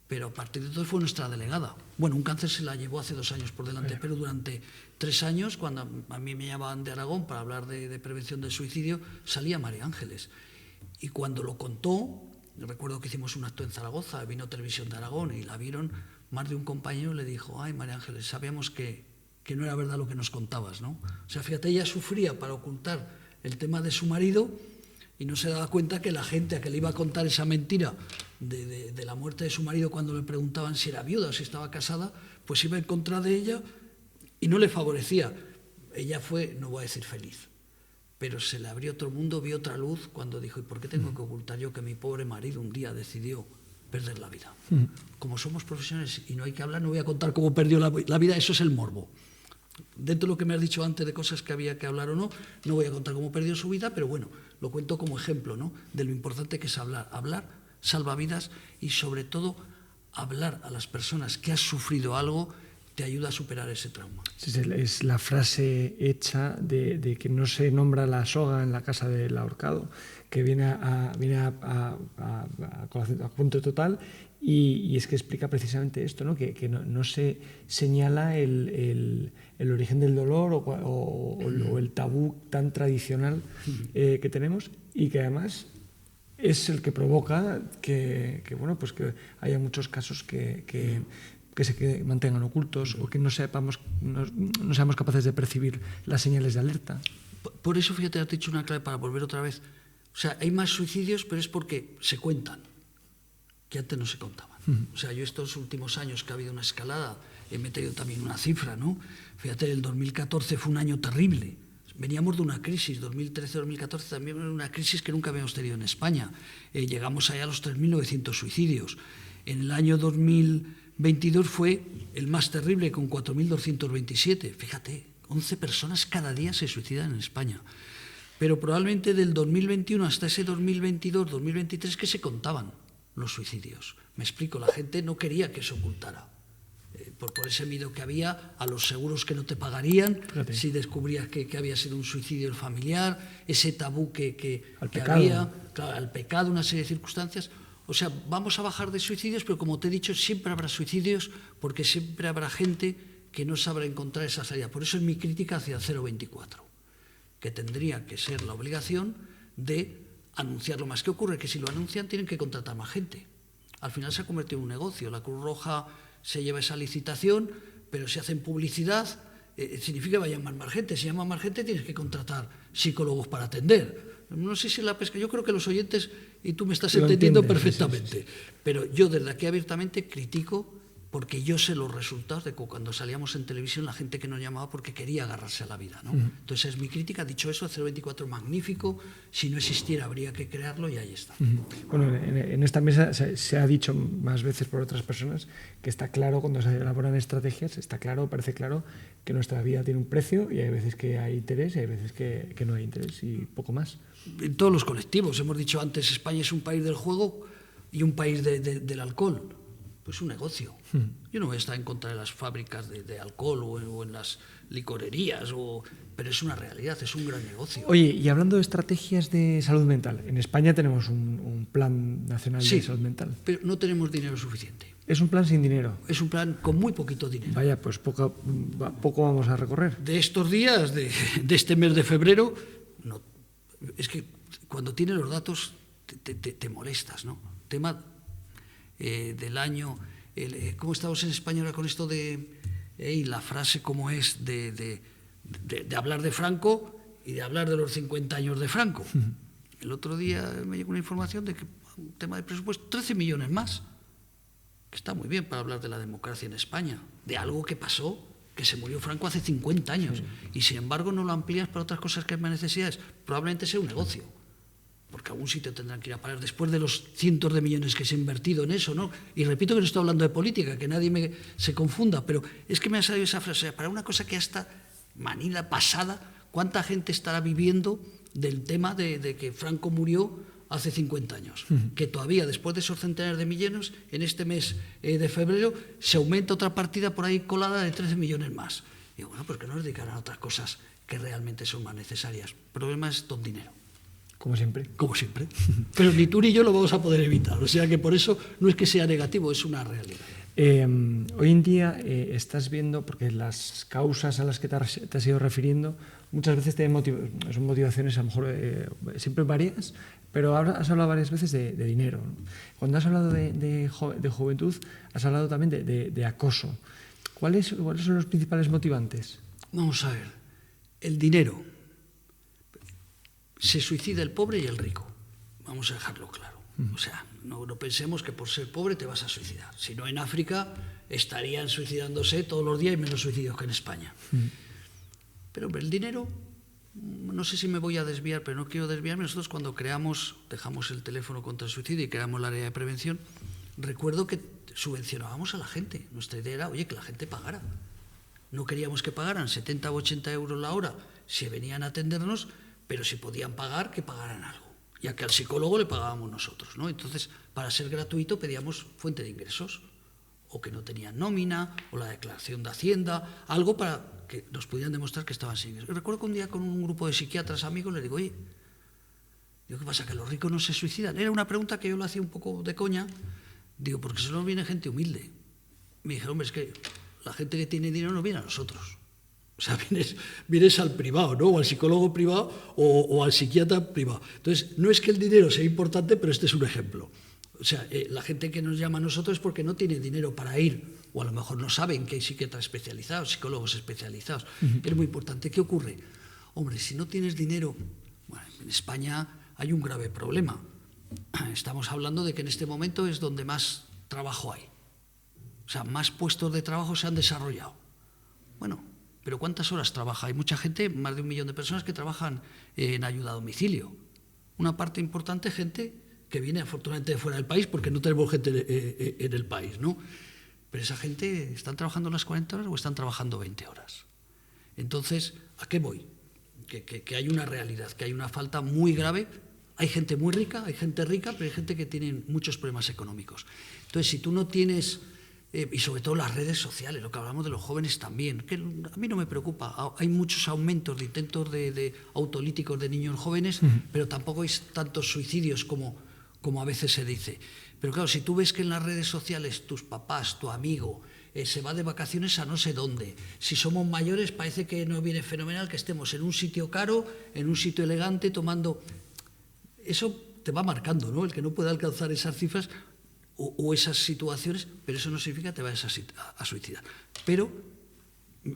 Pero a partir de entonces fue nuestra delegada. Bueno, un cáncer se la llevó hace 2 años por delante, pero durante 3 años, cuando a mí me llamaban de Aragón para hablar de prevención del suicidio, salía María Ángeles. Y cuando lo contó, recuerdo que hicimos un acto en Zaragoza, vino Televisión de Aragón y la vieron, más de un compañero le dijo, ay María Ángeles, sabíamos que no era verdad lo que nos contabas, ¿no? O sea, fíjate, ella sufría para ocultar el tema de su marido y no se daba cuenta que la gente a que le iba a contar esa mentira de la muerte de su marido cuando le preguntaban si era viuda o si estaba casada, pues iba en contra de ella y no le favorecía. Ella fue, no voy a decir feliz, pero se le abrió otro mundo, vio otra luz cuando dijo, ¿y por qué tengo que ocultar yo que mi pobre marido un día decidió perder la vida? Como somos profesionales y no hay que hablar, no voy a contar cómo perdió la vida, eso es el morbo. Dentro de lo que me has dicho antes de cosas que había que hablar o no, no voy a contar cómo perdió su vida, pero bueno, lo cuento como ejemplo, ¿no?, de lo importante que es hablar. Hablar salva vidas y sobre todo hablar a las personas que has sufrido algo te ayuda a superar ese trauma. Es la frase hecha de que no se nombra la soga en la casa del ahorcado, que viene a punto total. Y es que explica precisamente esto, ¿no? Que no se señala el origen del dolor o el tabú tan tradicional que tenemos, y que además es el que provoca que haya muchos casos que se mantengan ocultos o que no seamos capaces de percibir las señales de alerta. Por eso, fíjate, has dicho una clave para volver otra vez. O sea, hay más suicidios, pero es porque se cuentan, que antes no se contaban. O sea, yo estos últimos años que ha habido una escalada, he metido también una cifra, ¿no? Fíjate, el 2014 fue un año terrible. Veníamos de una crisis, 2013-2014 también era una crisis que nunca habíamos tenido en España. Llegamos allá a los 3.900 suicidios. En el año 2022 fue el más terrible, con 4.227. Fíjate, 11 personas cada día se suicidan en España. Pero probablemente del 2021 hasta ese 2022-2023 que se contaban los suicidios. Me explico, la gente no quería que se ocultara, por ese miedo que había a los seguros que no te pagarían si descubrías que había sido un suicidio familiar, ese tabú que había, claro, al pecado, una serie de circunstancias. O sea, vamos a bajar de suicidios, pero como te he dicho, siempre habrá suicidios porque siempre habrá gente que no sabrá encontrar esa salida. Por eso es mi crítica hacia 024, que tendría que ser la obligación de anunciarlo más. ¿Qué ocurre? Que si lo anuncian tienen que contratar más gente. Al final se ha convertido en un negocio. La Cruz Roja se lleva esa licitación, pero si hacen publicidad, significa que va a llamar más gente. Si llama más gente tienes que contratar psicólogos para atender. No sé si la pesca, yo creo que los oyentes, y tú me estás entendiendo perfectamente, pero yo desde aquí abiertamente critico, porque yo sé los resultados de cuando salíamos en televisión, la gente que nos llamaba porque quería agarrarse a la vida, ¿no? Entonces es mi crítica. Dicho eso, 024 magnífico, si no existiera habría que crearlo y ahí está. Bueno, en esta mesa se ha dicho más veces por otras personas que está claro, cuando se elaboran estrategias, está claro, parece claro que nuestra vida tiene un precio y hay veces que hay interés y hay veces que no hay interés y poco más. En todos los colectivos, hemos dicho antes, España es un país del juego y un país del alcohol. Pues un negocio. Yo no voy a estar en contra de las fábricas de alcohol o en las licorerías, pero es una realidad, es un gran negocio. Oye, y hablando de estrategias de salud mental, en España tenemos un plan nacional de salud mental. Pero no tenemos dinero suficiente. ¿Es un plan sin dinero? Es un plan con muy poquito dinero. Vaya, pues poco vamos a recorrer. De estos días, de este mes de febrero, no, es que cuando tienes los datos te molestas, ¿no? Tema del año, ¿cómo estamos en España ahora con esto y la frase cómo es de hablar de Franco y de hablar de los 50 años de Franco? El otro día me llegó una información de que un tema de presupuesto, 13 millones más, que está muy bien para hablar de la democracia en España, de algo que pasó, que se murió Franco hace 50 años, y sin embargo no lo amplías para otras cosas que hay más necesidades. Probablemente sea un negocio, porque a algún sitio tendrán que ir a parar después de los cientos de millones que se han invertido en eso, ¿no? Y repito que no estoy hablando de política, que nadie se confunda, pero es que me ha salido esa frase, para una cosa que hasta manila pasada, ¿cuánta gente estará viviendo del tema de que Franco murió hace 50 años, que todavía después de esos centenares de millones, en este mes de febrero se aumenta otra partida por ahí colada de 13 millones más. Y bueno, pues que nos dedicarán a otras cosas que realmente son más necesarias. El problema es don dinero. Como siempre. Como siempre. Pero ni tú ni yo lo vamos a poder evitar. O sea que por eso no es que sea negativo, es una realidad. Hoy en día estás viendo, porque las causas a las que te has ido refiriendo muchas veces son motivaciones a lo mejor siempre varias, pero has hablado varias veces de dinero, ¿no? Cuando has hablado de juventud, has hablado también de acoso. ¿Cuáles son los principales motivantes? Vamos a ver, el dinero. Se suicida el pobre y el rico. Vamos a dejarlo claro. O sea, no pensemos que por ser pobre te vas a suicidar. Si no, en África estarían suicidándose todos los días y menos suicidios que en España. Pero hombre, el dinero, no sé si me voy a desviar, pero no quiero desviarme. Nosotros cuando dejamos el teléfono contra el suicidio y creamos el área de prevención, recuerdo que subvencionábamos a la gente. Nuestra idea era, oye, que la gente pagara. No queríamos que pagaran 70 o 80 euros la hora si venían a atendernos, pero si podían pagar, que pagaran algo, ya que al psicólogo le pagábamos nosotros, ¿no? Entonces, para ser gratuito pedíamos fuente de ingresos, o que no tenían nómina, o la declaración de Hacienda, algo para que nos pudieran demostrar que estaban sin ingresos. Recuerdo que un día con un grupo de psiquiatras amigos les digo, oye, ¿qué pasa, que los ricos no se suicidan? Era una pregunta que yo lo hacía un poco de coña, digo, porque solo viene gente humilde. Me dijeron, hombre, es que la gente que tiene dinero no viene a nosotros. O sea, vienes al privado, ¿no? O al psicólogo privado o al psiquiatra privado. Entonces, no es que el dinero sea importante, pero este es un ejemplo. O sea, la gente que nos llama a nosotros es porque no tiene dinero para ir, o a lo mejor no saben que hay psiquiatras especializados, psicólogos especializados. Es muy importante. ¿Qué ocurre? Hombre, si no tienes dinero, bueno, en España hay un grave problema. Estamos hablando de que en este momento es donde más trabajo hay. O sea, más puestos de trabajo se han desarrollado. Bueno, pero ¿cuántas horas trabaja? Hay mucha gente, más de 1 millón de personas que trabajan en ayuda a domicilio. Una parte importante, gente que viene afortunadamente de fuera del país, porque no tenemos gente en el país, ¿no? Pero esa gente, ¿están trabajando las 40 horas o están trabajando 20 horas? Entonces, ¿a qué voy? Que hay una realidad, que hay una falta muy grave. Hay gente muy rica, hay gente rica, pero hay gente que tiene muchos problemas económicos. Entonces, si tú no tienes... y sobre todo las redes sociales, lo que hablamos de los jóvenes también, que a mí no me preocupa. Hay muchos aumentos de intentos de autolíticos de niños jóvenes, pero tampoco hay tantos suicidios como a veces se dice. Pero claro, si tú ves que en las redes sociales tus papás, tu amigo, se va de vacaciones a no sé dónde, si somos mayores parece que nos viene fenomenal que estemos en un sitio caro, en un sitio elegante, tomando... Eso te va marcando, ¿no? El que no pueda alcanzar esas cifras o esas situaciones, pero eso no significa que te vayas a suicidar. Pero,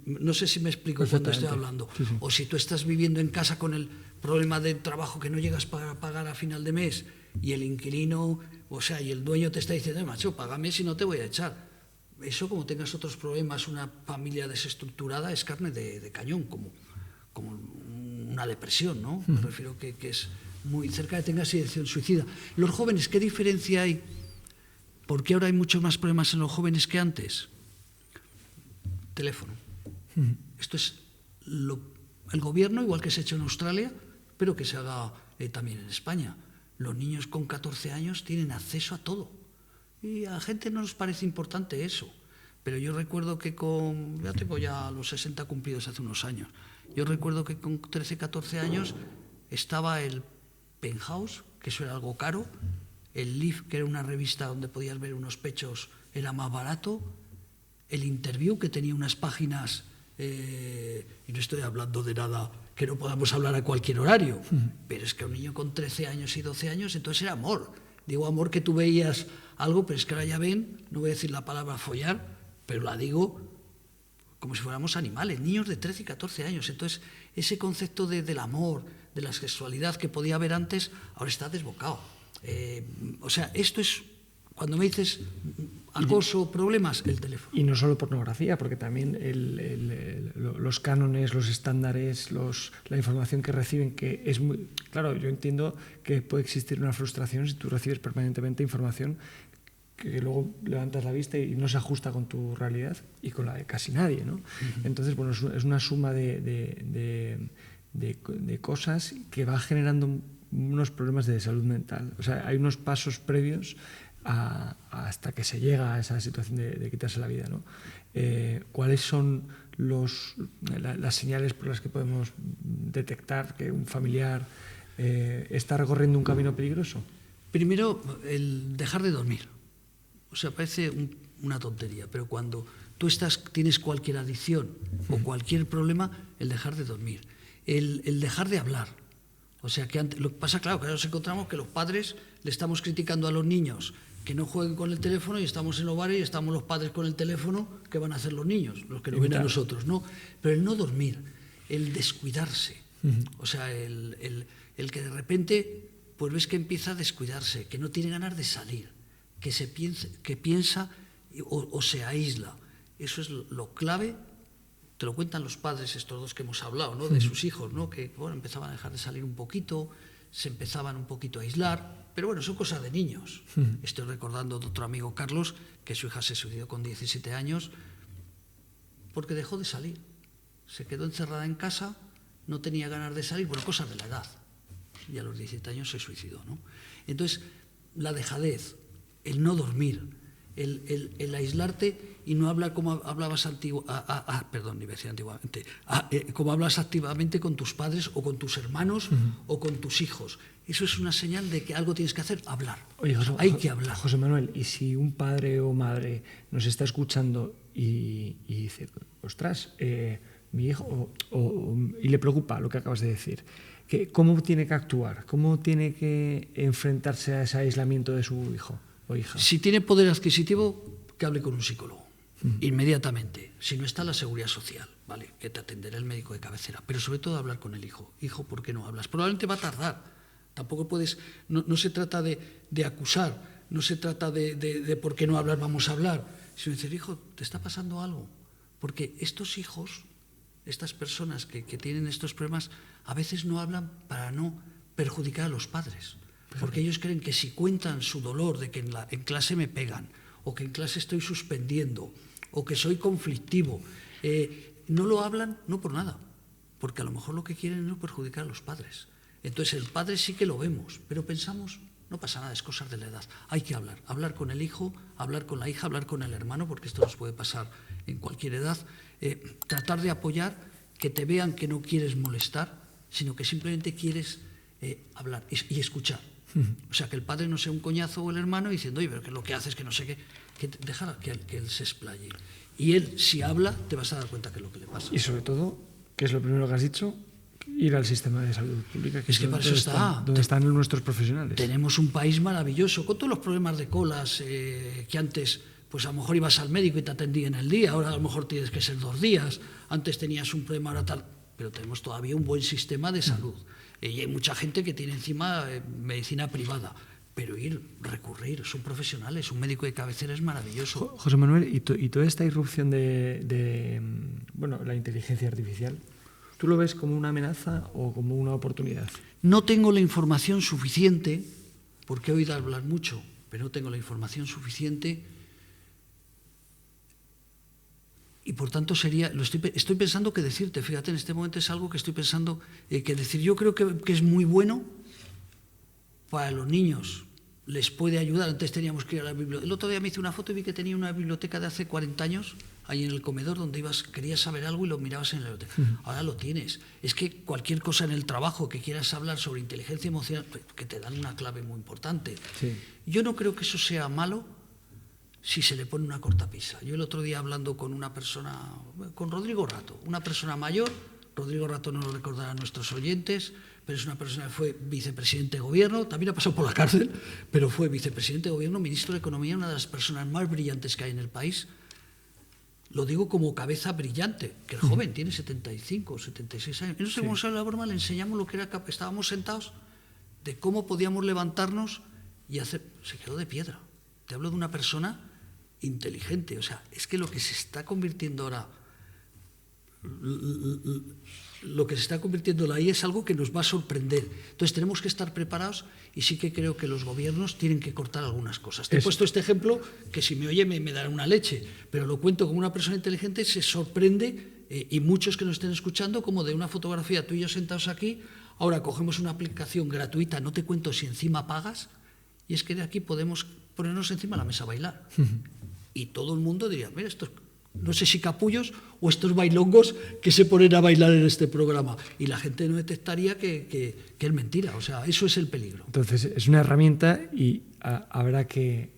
no sé si me explico cuando estoy hablando, sí. O si tú estás viviendo en casa con el problema de trabajo que no llegas para pagar a final de mes y el inquilino, o sea, y el dueño te está diciendo, macho, págame si no te voy a echar. Eso, como tengas otros problemas, una familia desestructurada, es carne de cañón, como una depresión, ¿no? Me refiero que es muy cerca de tengas ideación suicida. Los jóvenes, ¿qué diferencia hay? ¿Por qué ahora hay muchos más problemas en los jóvenes que antes? Teléfono. Esto es el gobierno, igual que se ha hecho en Australia, pero que se haga también en España. Los niños con 14 años tienen acceso a todo. Y a la gente no nos parece importante eso. Pero yo recuerdo que ya tengo ya los 60 cumplidos hace unos años. Yo recuerdo que con 13, 14 años estaba el Penthouse, que eso era algo caro. El Life, que era una revista donde podías ver unos pechos, era más barato. El Interview, que tenía unas páginas, y no estoy hablando de nada que no podamos hablar a cualquier horario, pero es que un niño con 13 años y 12 años, entonces era amor. Digo amor que tú veías algo, pero es que ahora ya ven, no voy a decir la palabra follar, pero la digo como si fuéramos animales, niños de 13 y 14 años. Entonces, ese concepto del amor, de la sexualidad que podía haber antes, ahora está desbocado. O sea, esto es, cuando me dices acoso, problemas, el teléfono. Y no solo pornografía, porque también los cánones, los estándares, la información que reciben, que es muy... Claro, yo entiendo que puede existir una frustración si tú recibes permanentemente información que luego levantas la vista y no se ajusta con tu realidad y con la de casi nadie, ¿no? Entonces, bueno, es una suma de de cosas que va generando unos problemas de salud mental. O sea, hay unos pasos previos hasta que se llega a esa situación de quitarse la vida, ¿no? ¿Cuáles son las señales por las que podemos detectar que un familiar está recorriendo un camino peligroso? Primero, el dejar de dormir. O sea, parece una tontería, pero cuando tú tienes cualquier adicción o cualquier problema, el dejar de dormir, el dejar de hablar. O sea, que lo que pasa, claro, que ahora nos encontramos que los padres le estamos criticando a los niños que no jueguen con el teléfono y estamos en los bares y estamos los padres con el teléfono, ¿qué van a hacer los niños? Los que nos ven a nosotros, ¿no? Pero el no dormir, el descuidarse, o sea, el que de repente pues ves que empieza a descuidarse, que no tiene ganas de salir, que piensa o se aísla. Eso es lo clave. Te lo cuentan los padres, estos dos que hemos hablado, ¿no? De sus hijos, ¿no? Que bueno, empezaban a dejar de salir un poquito, se empezaban un poquito a aislar, pero bueno, son cosas de niños. Estoy recordando de otro amigo, Carlos, que su hija se suicidó con 17 años porque dejó de salir. Se quedó encerrada en casa, no tenía ganas de salir, bueno, cosas de la edad. Y a los 17 años se suicidó, ¿no? Entonces, la dejadez, el no dormir, el aislarte y no hablar como hablabas antiguamente, como hablas activamente con tus padres o con tus hermanos o con tus hijos. Eso es una señal de que algo tienes que hacer, hablar. Oye, hay que hablar. José Manuel, y si un padre o madre nos está escuchando y dice, ostras, mi hijo, y le preocupa lo que acabas de decir, ¿cómo tiene que actuar? ¿Cómo tiene que enfrentarse a ese aislamiento de su hijo o hija? Si tiene poder adquisitivo, que hable con un psicólogo, inmediatamente. Si no está, la seguridad social, ¿vale? Que te atenderá el médico de cabecera. Pero sobre todo hablar con el hijo. Hijo, ¿por qué no hablas? Probablemente va a tardar. Tampoco puedes, no se trata de acusar, no se trata de por qué no hablar, vamos a hablar, sino decir, hijo, ¿te está pasando algo? Porque estos hijos, estas personas que tienen estos problemas, a veces no hablan para no perjudicar a los padres. Porque ellos creen que si cuentan su dolor de que en clase me pegan, o que en clase estoy suspendiendo, o que soy conflictivo, no lo hablan no por nada, porque a lo mejor lo que quieren es no perjudicar a los padres. Entonces el padre sí que lo vemos, pero pensamos, no pasa nada, es cosas de la edad. Hay que hablar con el hijo, hablar con la hija, hablar con el hermano, porque esto nos puede pasar en cualquier edad. Tratar de apoyar, que te vean que no quieres molestar, sino que simplemente quieres hablar y escuchar. O sea, que el padre no sea un coñazo o el hermano diciendo, oye, pero que lo que hace es que no sé qué, que dejar que él se explaye. Y él, si habla, te vas a dar cuenta que es lo que le pasa. Y sobre todo, que es lo primero que has dicho, ir al sistema de salud pública, que es que para eso está. Donde están nuestros profesionales. Tenemos un país maravilloso, con todos los problemas de colas que antes, pues a lo mejor ibas al médico y te atendían el día, ahora a lo mejor tienes que ser 2 días, antes tenías un problema, ahora tal, pero tenemos todavía un buen sistema de salud. Y hay mucha gente que tiene encima medicina privada, pero recurrir, son profesionales, un médico de cabecera es maravilloso. José Manuel, y toda esta irrupción de la inteligencia artificial, ¿tú lo ves como una amenaza o como una oportunidad? No tengo la información suficiente, porque he oído hablar mucho, pero no tengo la información suficiente y por tanto estoy pensando qué decirte. Fíjate, en este momento es algo que estoy pensando que decir. Yo creo que es muy bueno para los niños, les puede ayudar. Antes teníamos que ir a la biblioteca. El otro día me hice una foto y vi que tenía una biblioteca de hace 40 años ahí en el comedor donde querías saber algo y lo mirabas en la biblioteca. Ahora lo tienes. Es que cualquier cosa en el trabajo que quieras hablar sobre inteligencia emocional, que te dan una clave muy importante. Sí. Yo no creo que eso sea malo si se le pone una cortapisa. Yo el otro día hablando con una persona, con Rodrigo Rato, una persona mayor, Rodrigo Rato no lo recordarán nuestros oyentes, pero es una persona que fue vicepresidente de gobierno, también ha pasado por la cárcel, pero fue vicepresidente de gobierno, ministro de Economía, una de las personas más brillantes que hay en el país. Lo digo como cabeza brillante, que el joven tiene 75 o 76 años. Y no sé cómo sale la broma, le enseñamos lo que era, estábamos sentados, de cómo podíamos levantarnos y hacer. Se quedó de piedra. Te hablo de una persona inteligente. O sea, es que lo que se está convirtiendo ahora, lo que se está convirtiendo ahí es algo que nos va a sorprender. Entonces tenemos que estar preparados y sí que creo que los gobiernos tienen que cortar algunas cosas. Te he puesto este ejemplo que si me oye me dará una leche, pero lo cuento como una persona inteligente, se sorprende y muchos que nos estén escuchando, como de una fotografía tú y yo sentados aquí, ahora cogemos una aplicación gratuita, no te cuento si encima pagas, y es que de aquí podemos ponernos encima de la mesa a bailar. Y todo el mundo diría, mira, estos, no sé si capullos o estos bailongos que se ponen a bailar en este programa. Y la gente no detectaría que es mentira. O sea, eso es el peligro. Entonces, es una herramienta y habrá que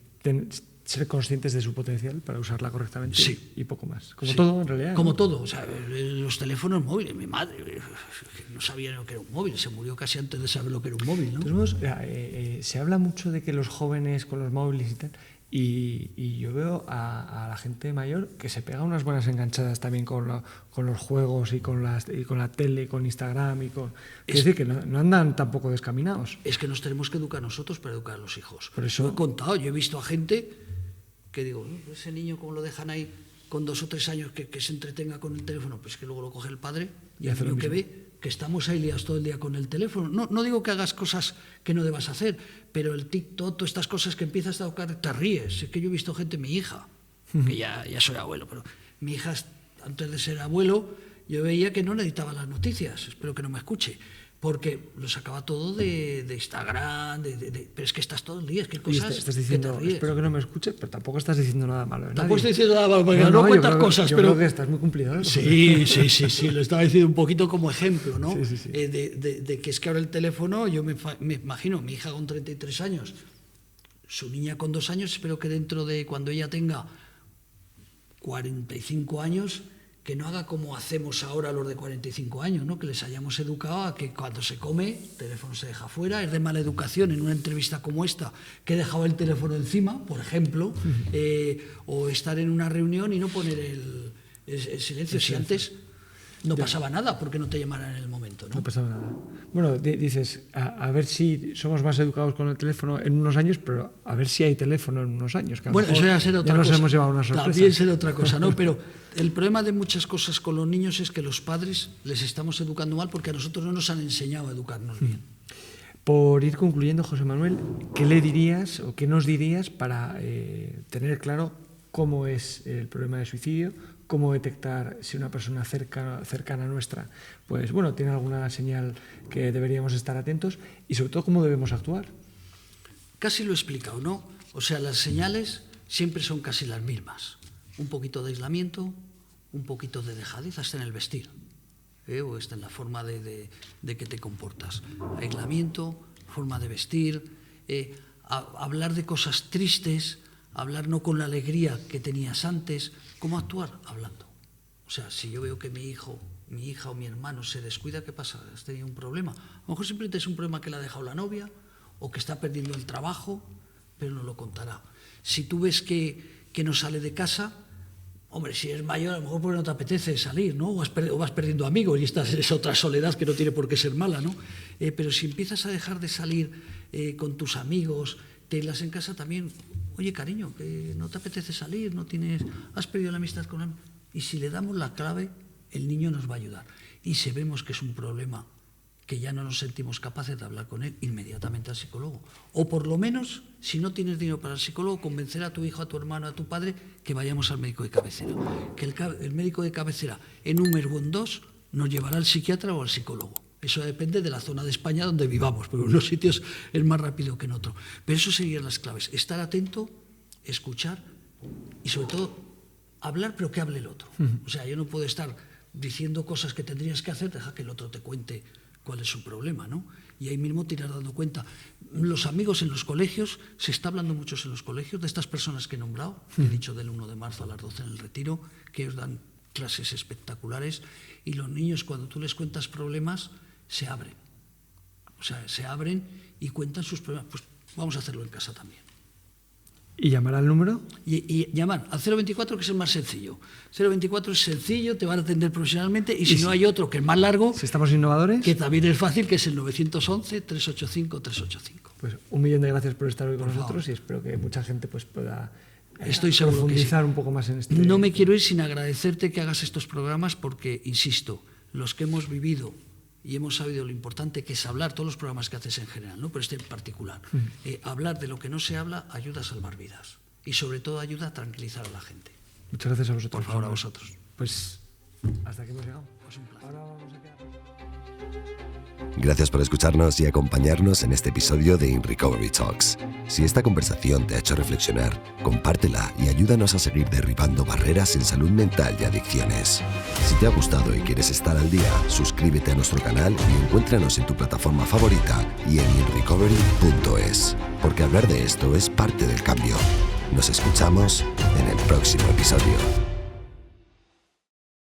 ser conscientes de su potencial para usarla correctamente, sí, y poco más. Como sí, todo, en realidad. Como ¿no? todo. O sea, los teléfonos móviles, mi madre no sabía lo que era un móvil, se murió casi antes de saber lo que era un móvil, ¿no? Entonces, se habla mucho de que los jóvenes con los móviles y tal, y yo veo a la gente mayor que se pega unas buenas enganchadas también con los juegos y con la tele, con Instagram es decir, que no andan tampoco descaminados. Es que nos tenemos que educar nosotros para educar a los hijos. Por eso lo he contado, yo he visto a gente que digo, ese niño como lo dejan ahí con 2 o 3 años que se entretenga con el teléfono, pues que luego lo coge el padre y el niño que ve que estamos ahí liados todo el día con el teléfono. No digo que hagas cosas que no debas hacer, pero el TikTok, todas estas cosas que empiezas a tocar, te ríes. Es que yo he visto gente, mi hija, que ya soy abuelo, pero mi hija, antes de ser abuelo, yo veía que no necesitaba las noticias, espero que no me escuche, porque lo sacaba todo de Instagram, pero es que estás todo el día, es que hay cosas estás diciendo, que te ríes. espero que no me escuche, pero tampoco estás diciendo nada malo. Tampoco estoy diciendo nada malo, porque no cuentas cosas. Yo pero creo que estás muy cumplidor. Sí, lo estaba diciendo un poquito como ejemplo, ¿no? Sí. De que es que ahora el teléfono, yo me imagino, mi hija con 33 años, su niña con 2 años, espero que dentro de cuando ella tenga 45 años, que no haga como hacemos ahora los de 45 años, ¿no? Que les hayamos educado a que cuando se come, el teléfono se deja fuera. Es de mala educación en una entrevista como esta, que he dejado el teléfono encima, por ejemplo, o estar en una reunión y no poner el silencio. Si antes no pasaba nada, porque no te llamaran en el momento, ¿no? No pasaba nada. Bueno, dices, a ver si somos más educados con el teléfono en unos años, pero a ver si hay teléfono en unos años. Que bueno, eso ya será otra cosa. Nos hemos llevado una sorpresa. También será otra cosa, ¿no? Pero el problema de muchas cosas con los niños es que los padres les estamos educando mal porque a nosotros no nos han enseñado a educarnos bien. Por ir concluyendo, José Manuel, ¿qué le dirías o qué nos dirías para tener claro cómo es el problema de suicidio? ¿Cómo detectar si una persona cercana nuestra, pues bueno, tiene alguna señal que deberíamos estar atentos? Y sobre todo, ¿cómo debemos actuar? Casi lo he explicado, ¿no? O sea, las señales siempre son casi las mismas. Un poquito de aislamiento, un poquito de dejadez, hasta en el vestir, o hasta en la forma de que te comportas. Aislamiento, forma de vestir, hablar de cosas tristes, hablar no con la alegría que tenías antes. ¿Cómo actuar? Hablando. O sea, si yo veo que mi hija o mi hermano se descuida, ¿qué pasa? ¿Has tenido un problema? A lo mejor simplemente es un problema que le ha dejado la novia o que está perdiendo el trabajo, pero no lo contará. Si tú ves que no sale de casa, hombre, si eres mayor, a lo mejor porque no te apetece salir, ¿no? O vas perdiendo amigos y esta es otra soledad que no tiene por qué ser mala, ¿no? Pero si empiezas a dejar de salir con tus amigos, te aíslas en casa también. Oye, cariño, que no te apetece salir, has perdido la amistad con él. Y si le damos la clave, el niño nos va a ayudar. Y si vemos que es un problema que ya no nos sentimos capaces de hablar con él, inmediatamente al psicólogo. O por lo menos, si no tienes dinero para el psicólogo, convencer a tu hijo, a tu hermano, a tu padre, que vayamos al médico de cabecera. Que el médico de cabecera, en un mes o en 2, nos llevará al psiquiatra o al psicólogo. Eso depende de la zona de España donde vivamos, porque en unos sitios es más rápido que en otros. Pero eso serían las claves. Estar atento, escuchar y, sobre todo, hablar, pero que hable el otro. O sea, yo no puedo estar diciendo cosas que tendrías que hacer, deja que el otro te cuente cuál es su problema, ¿no? Y ahí mismo te irás dando cuenta. Los amigos en los colegios, se está hablando mucho en los colegios de estas personas que he nombrado, que he dicho del 1 de marzo a las 12 en el retiro, que ellos dan clases espectaculares, y los niños, cuando tú les cuentas problemas, se abren. O sea, se abren y cuentan sus problemas. Pues vamos a hacerlo en casa también. ¿Y llamar al número? Y llamar al 024, que es el más sencillo. 024 es sencillo, te van a atender profesionalmente, y si no hay otro que es más largo, si estamos innovadores, que también es fácil, que es el 911-385-385. Pues 1.000.000 de gracias por estar hoy con nosotros, y espero que mucha gente pues pueda Estoy seguro profundizar que sí. Un poco más en este. No me quiero ir sin agradecerte que hagas estos programas porque, insisto, los que hemos vivido y hemos sabido lo importante que es hablar, todos los programas que haces en general, ¿no? Pero este en particular, hablar de lo que no se habla ayuda a salvar vidas y sobre todo ayuda a tranquilizar a la gente. Muchas gracias a vosotros. Por favor, a vosotros. Pues Hasta que hemos llegado. Pues un placer. Ahora vamos a quedar... Gracias por escucharnos y acompañarnos en este episodio de In Recovery Talks. Si esta conversación te ha hecho reflexionar, compártela y ayúdanos a seguir derribando barreras en salud mental y adicciones. Si te ha gustado y quieres estar al día, suscríbete a nuestro canal y encuéntranos en tu plataforma favorita y en inrecovery.es, porque hablar de esto es parte del cambio. Nos escuchamos en el próximo episodio.